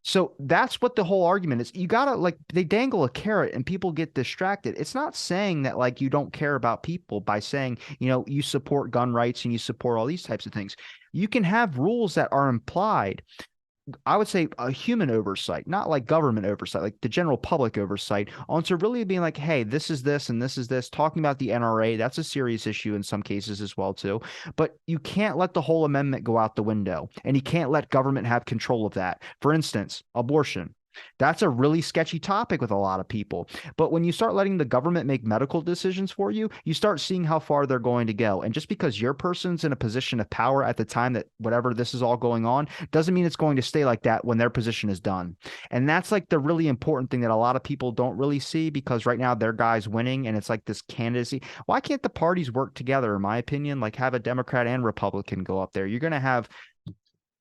So that's what the whole argument is. You gotta like they dangle a carrot and people get distracted. It's not saying that like you don't care about people by saying, you support gun rights and you support all these types of things. You can have rules that are implied. I would say a human oversight, not like government oversight, like the general public oversight, onto really being like, hey, this is this and this is this, talking about the NRA. That's a serious issue in some cases as well, too. But you can't let the whole amendment go out the window, and you can't let government have control of that. For instance, abortion. That's a really sketchy topic with a lot of people. But when you start letting the government make medical decisions for you, you start seeing how far they're going to go. And just because your person's in a position of power at the time that whatever this is all going on, doesn't mean it's going to stay like that when their position is done. And that's like the really important thing that a lot of people don't really see, because right now their guy's winning and it's like this candidacy. Why can't the parties work together, in my opinion? Like have a Democrat and Republican go up there. You're going to have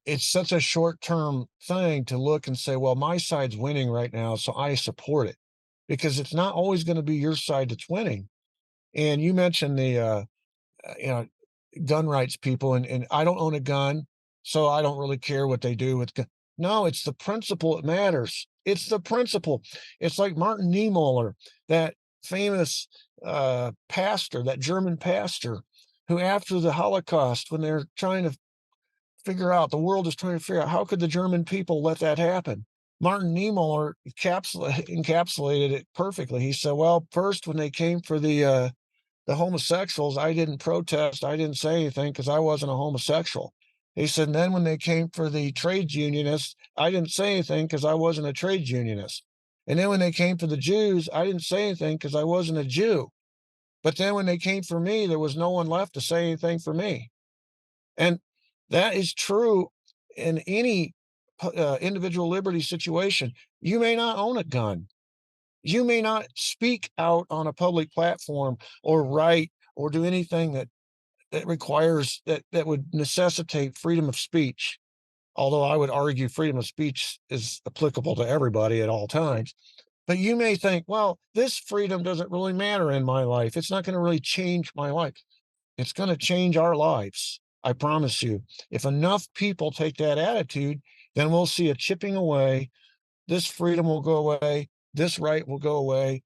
It's such a short-term thing to look and say, well, my side's winning right now, so I support it, because it's not always going to be your side that's winning. And you mentioned the, you know, gun rights people, and I don't own a gun, so I don't really care what they do with gun. No, it's the principle that matters. It's the principle. It's like Martin Niemöller, that famous pastor, that German pastor, who after the Holocaust, when they're trying to figure out, the world is trying to figure out how could the German people let that happen. Martin Niemöller encapsulated it perfectly. He said, "Well, first when they came for the homosexuals, I didn't protest. I didn't say anything because I wasn't a homosexual." He said, and then when they came for the trades unionists, I didn't say anything because I wasn't a trades unionist. And then when they came for the Jews, I didn't say anything because I wasn't a Jew. But then when they came for me, there was no one left to say anything for me. And that is true in any individual liberty situation. You may not own a gun. You may not speak out on a public platform or write or do anything that requires that would necessitate freedom of speech. Although I would argue freedom of speech is applicable to everybody at all times. But you may think, well, this freedom doesn't really matter in my life. It's not going to really change my life. It's going to change our lives. I promise you. If enough people take that attitude, then we'll see a chipping away. This freedom will go away. This right will go away.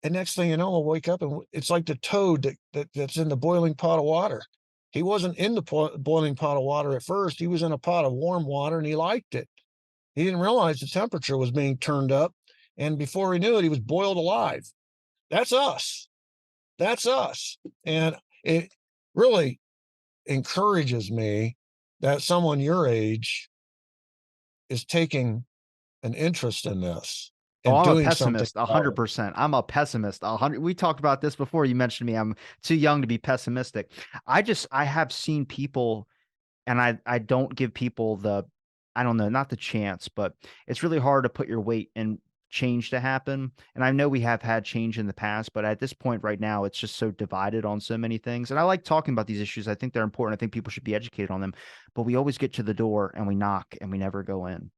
And next thing you know, we'll wake up and it's like the toad that's in the boiling pot of water. He wasn't in the boiling pot of water at first. He was in a pot of warm water and he liked it. He didn't realize the temperature was being turned up. And before he knew it, he was boiled alive. That's us. That's us. And it really encourages me that someone your age is taking an interest in this Oh, and I'm a doing something pessimist, a about hundred it. percent. I'm a pessimist, 100. We talked about this before. You mentioned me. I'm too young to be pessimistic. I have seen people, and I don't give people the, I don't know, not the chance, but it's really hard to put your weight in change to happen. And I know we have had change in the past, but at this point right now, it's just so divided on so many things. And I like talking about these issues. I think they're important. I think people should be educated on them, but we always get to the door and we knock and we never go in.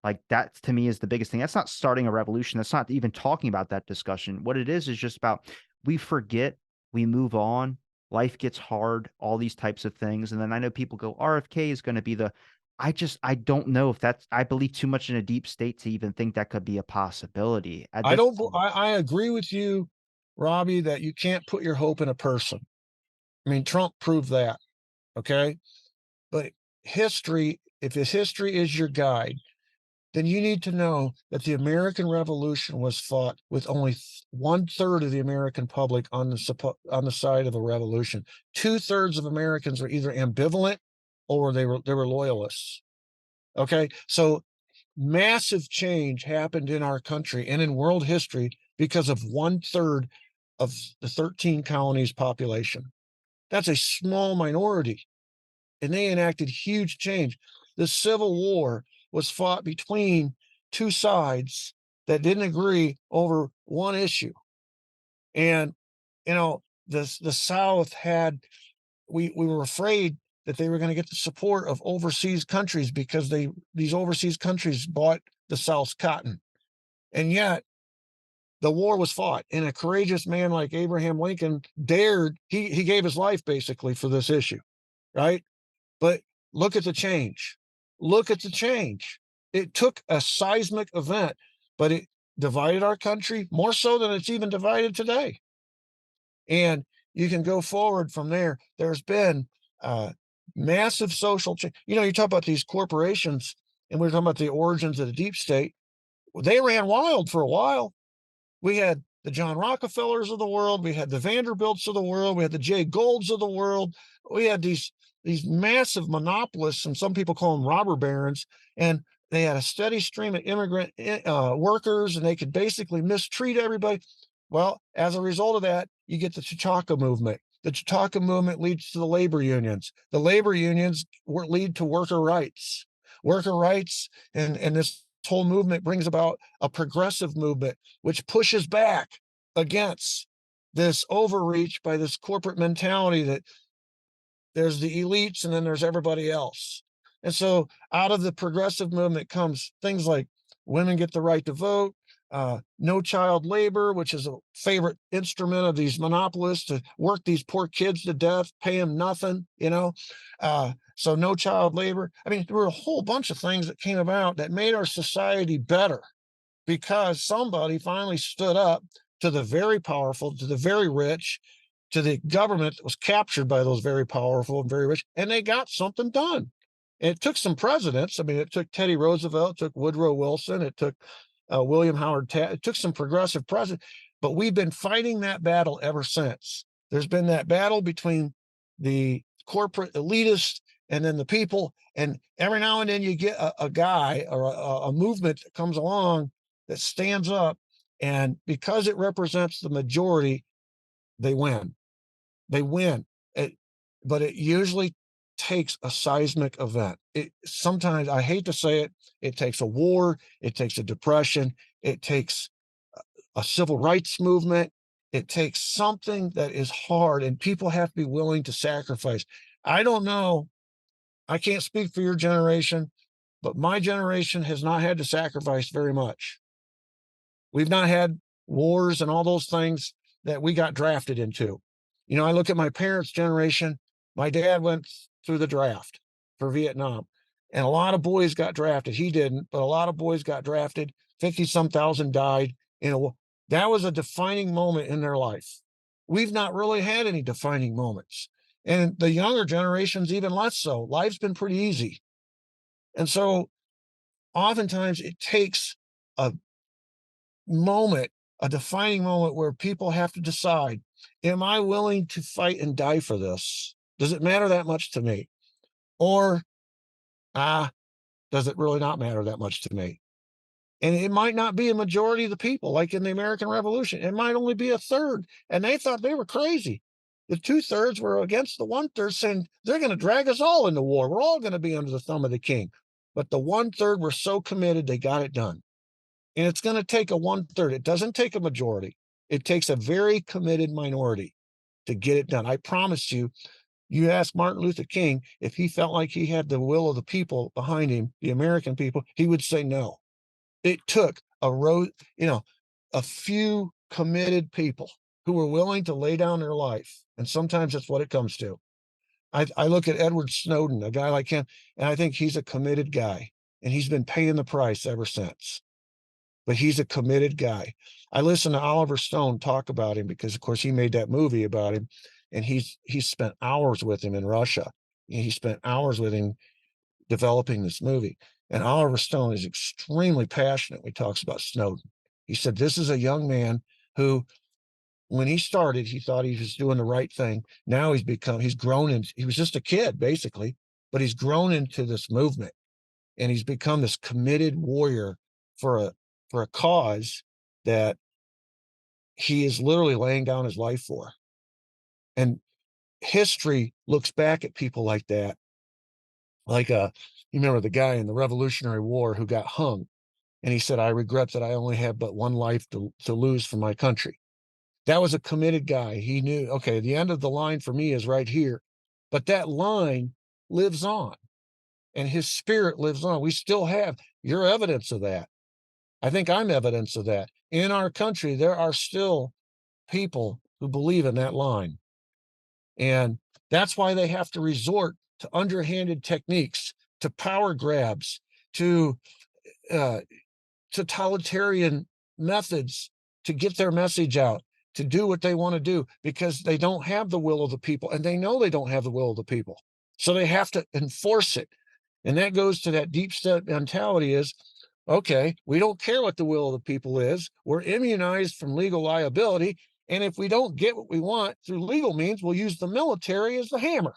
Like that to me is the biggest thing. That's not starting a revolution. That's not even talking about that discussion. What it is just about we forget, we move on, life gets hard, all these types of things. And then I know people go, RFK is going to be the, I don't know if that's, I believe too much in a deep state to even think that could be a possibility at I this don't, point. I agree with you, Robbie, that you can't put your hope in a person. I mean, Trump proved that. Okay. But history, if his history is your guide, then you need to know that the American Revolution was fought with only one third of the American public on on the side of the revolution. Two-thirds of Americans were either ambivalent or they were loyalists. Okay, so massive change happened in our country and in world history because of one third of the 13 colonies population. That's a small minority, and they enacted huge change. The Civil War was fought between two sides that didn't agree over one issue. And, the South had, we were afraid that they were going to get the support of overseas countries because these overseas countries bought the South's cotton. And yet the war was fought, and a courageous man like Abraham Lincoln he gave his life basically for this issue, right? But look at the change. Look at the change. It took a seismic event, but it divided our country more so than it's even divided today. And you can go forward from there. There's been massive social change. You talk about these corporations, and we're talking about the origins of the deep state. They ran wild for a while. We had the John Rockefellers of the world, we had the Vanderbilts of the world, we had the Jay Goulds of the world. We had these massive monopolists, and some people call them robber barons, and they had a steady stream of immigrant workers, and they could basically mistreat everybody. Well, as a result of that, you get the Chautauqua movement. The Chautauqua movement leads to the labor unions. The labor unions lead to worker rights. Worker rights, and this whole movement brings about a progressive movement which pushes back against this overreach by this corporate mentality that there's the elites and then there's everybody else. And so out of the progressive movement comes things like women get the right to vote, no child labor, which is a favorite instrument of these monopolists to work these poor kids to death, pay them nothing. So no child labor. I mean, there were a whole bunch of things that came about that made our society better because somebody finally stood up to the very powerful, to the very rich, to the government that was captured by those very powerful and very rich, and they got something done. And it took some presidents. I mean, it took Teddy Roosevelt, it took Woodrow Wilson, it took William Howard Taft, it took some progressive presidents, but we've been fighting that battle ever since. There's been that battle between the corporate elitists and then the people. And every now and then you get a guy or a movement that comes along that stands up, and because it represents the majority, they win. They win. But it usually takes a seismic event. It sometimes, I hate to say it, it takes a war, it takes a depression, it takes a civil rights movement. It takes something that is hard, and people have to be willing to sacrifice. I don't know. I can't speak for your generation, but my generation has not had to sacrifice very much. We've not had wars and all those things that we got drafted into. I look at my parents' generation. My dad went through the draft for Vietnam, and a lot of boys got drafted. He didn't, but a lot of boys got drafted. 50 some thousand died. That was a defining moment in their life. We've not really had any defining moments. And the younger generations, even less so. Life's been pretty easy. And so oftentimes it takes a moment a defining moment where people have to decide, am I willing to fight and die for this? Does it matter that much to me? Or, ah, does it really not matter that much to me? And it might not be a majority of the people, like in the American Revolution. It might only be a third. And they thought they were crazy. The two-thirds were against the one-third, saying they're going to drag us all into war. We're all going to be under the thumb of the king. But the one-third were so committed, they got it done. And it's going to take a one-third. It doesn't take a majority. It takes a very committed minority to get it done. I promise you, you ask Martin Luther King if he felt like he had the will of the people behind him, the American people, he would say no. It took a few committed people who were willing to lay down their life. And sometimes that's what it comes to. I look at Edward Snowden, a guy like him, and I think he's a committed guy. And he's been paying the price ever since. But he's a committed guy. I listen to Oliver Stone talk about him because, of course, he made that movie about him. And he's spent hours with him in Russia. He spent hours with him developing this movie. And Oliver Stone is extremely passionate when he talks about Snowden. He said, this is a young man who, when he started, he thought he was doing the right thing. Now he's grown into, he was just a kid, basically, but he's grown into this movement and he's become this committed warrior for a cause that he is literally laying down his life for. And history looks back at people like that. Like you remember the guy in the Revolutionary War who got hung, and he said, I regret that I only have but one life to lose for my country. That was a committed guy. He knew, okay, the end of the line for me is right here. But that line lives on, and his spirit lives on. We still have, you're evidence of that. I think I'm evidence of that. In our country, there are still people who believe in that line. And that's why they have to resort to underhanded techniques, to power grabs, to totalitarian methods to get their message out, to do what they want to do, because they don't have the will of the people, and they know they don't have the will of the people. So they have to enforce it. And that goes to that deep state mentality is, okay, we don't care what the will of the people is. We're immunized from legal liability. And if we don't get what we want through legal means, we'll use the military as the hammer.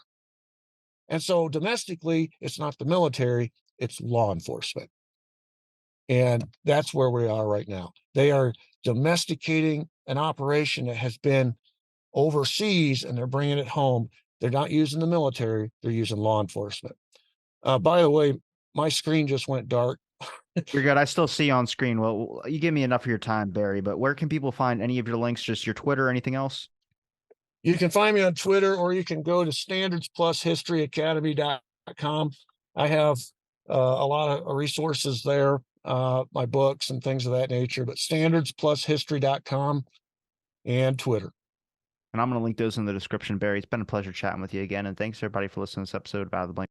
And so domestically, it's not the military, it's law enforcement. And that's where we are right now. They are domesticating an operation that has been overseas and they're bringing it home. They're not using the military, they're using law enforcement. By the way, my screen just went dark. You're good. I still see you on screen. Well, you give me enough of your time, Barry, but where can people find any of your links? Just your Twitter or anything else? You can find me on Twitter, or you can go to standardsplushistoryacademy.com. I have a lot of resources there, my books and things of that nature, but standardsplushistory.com and Twitter. And I'm going to link those in the description, Barry. It's been a pleasure chatting with you again. And thanks, everybody, for listening to this episode of Out of the Blank.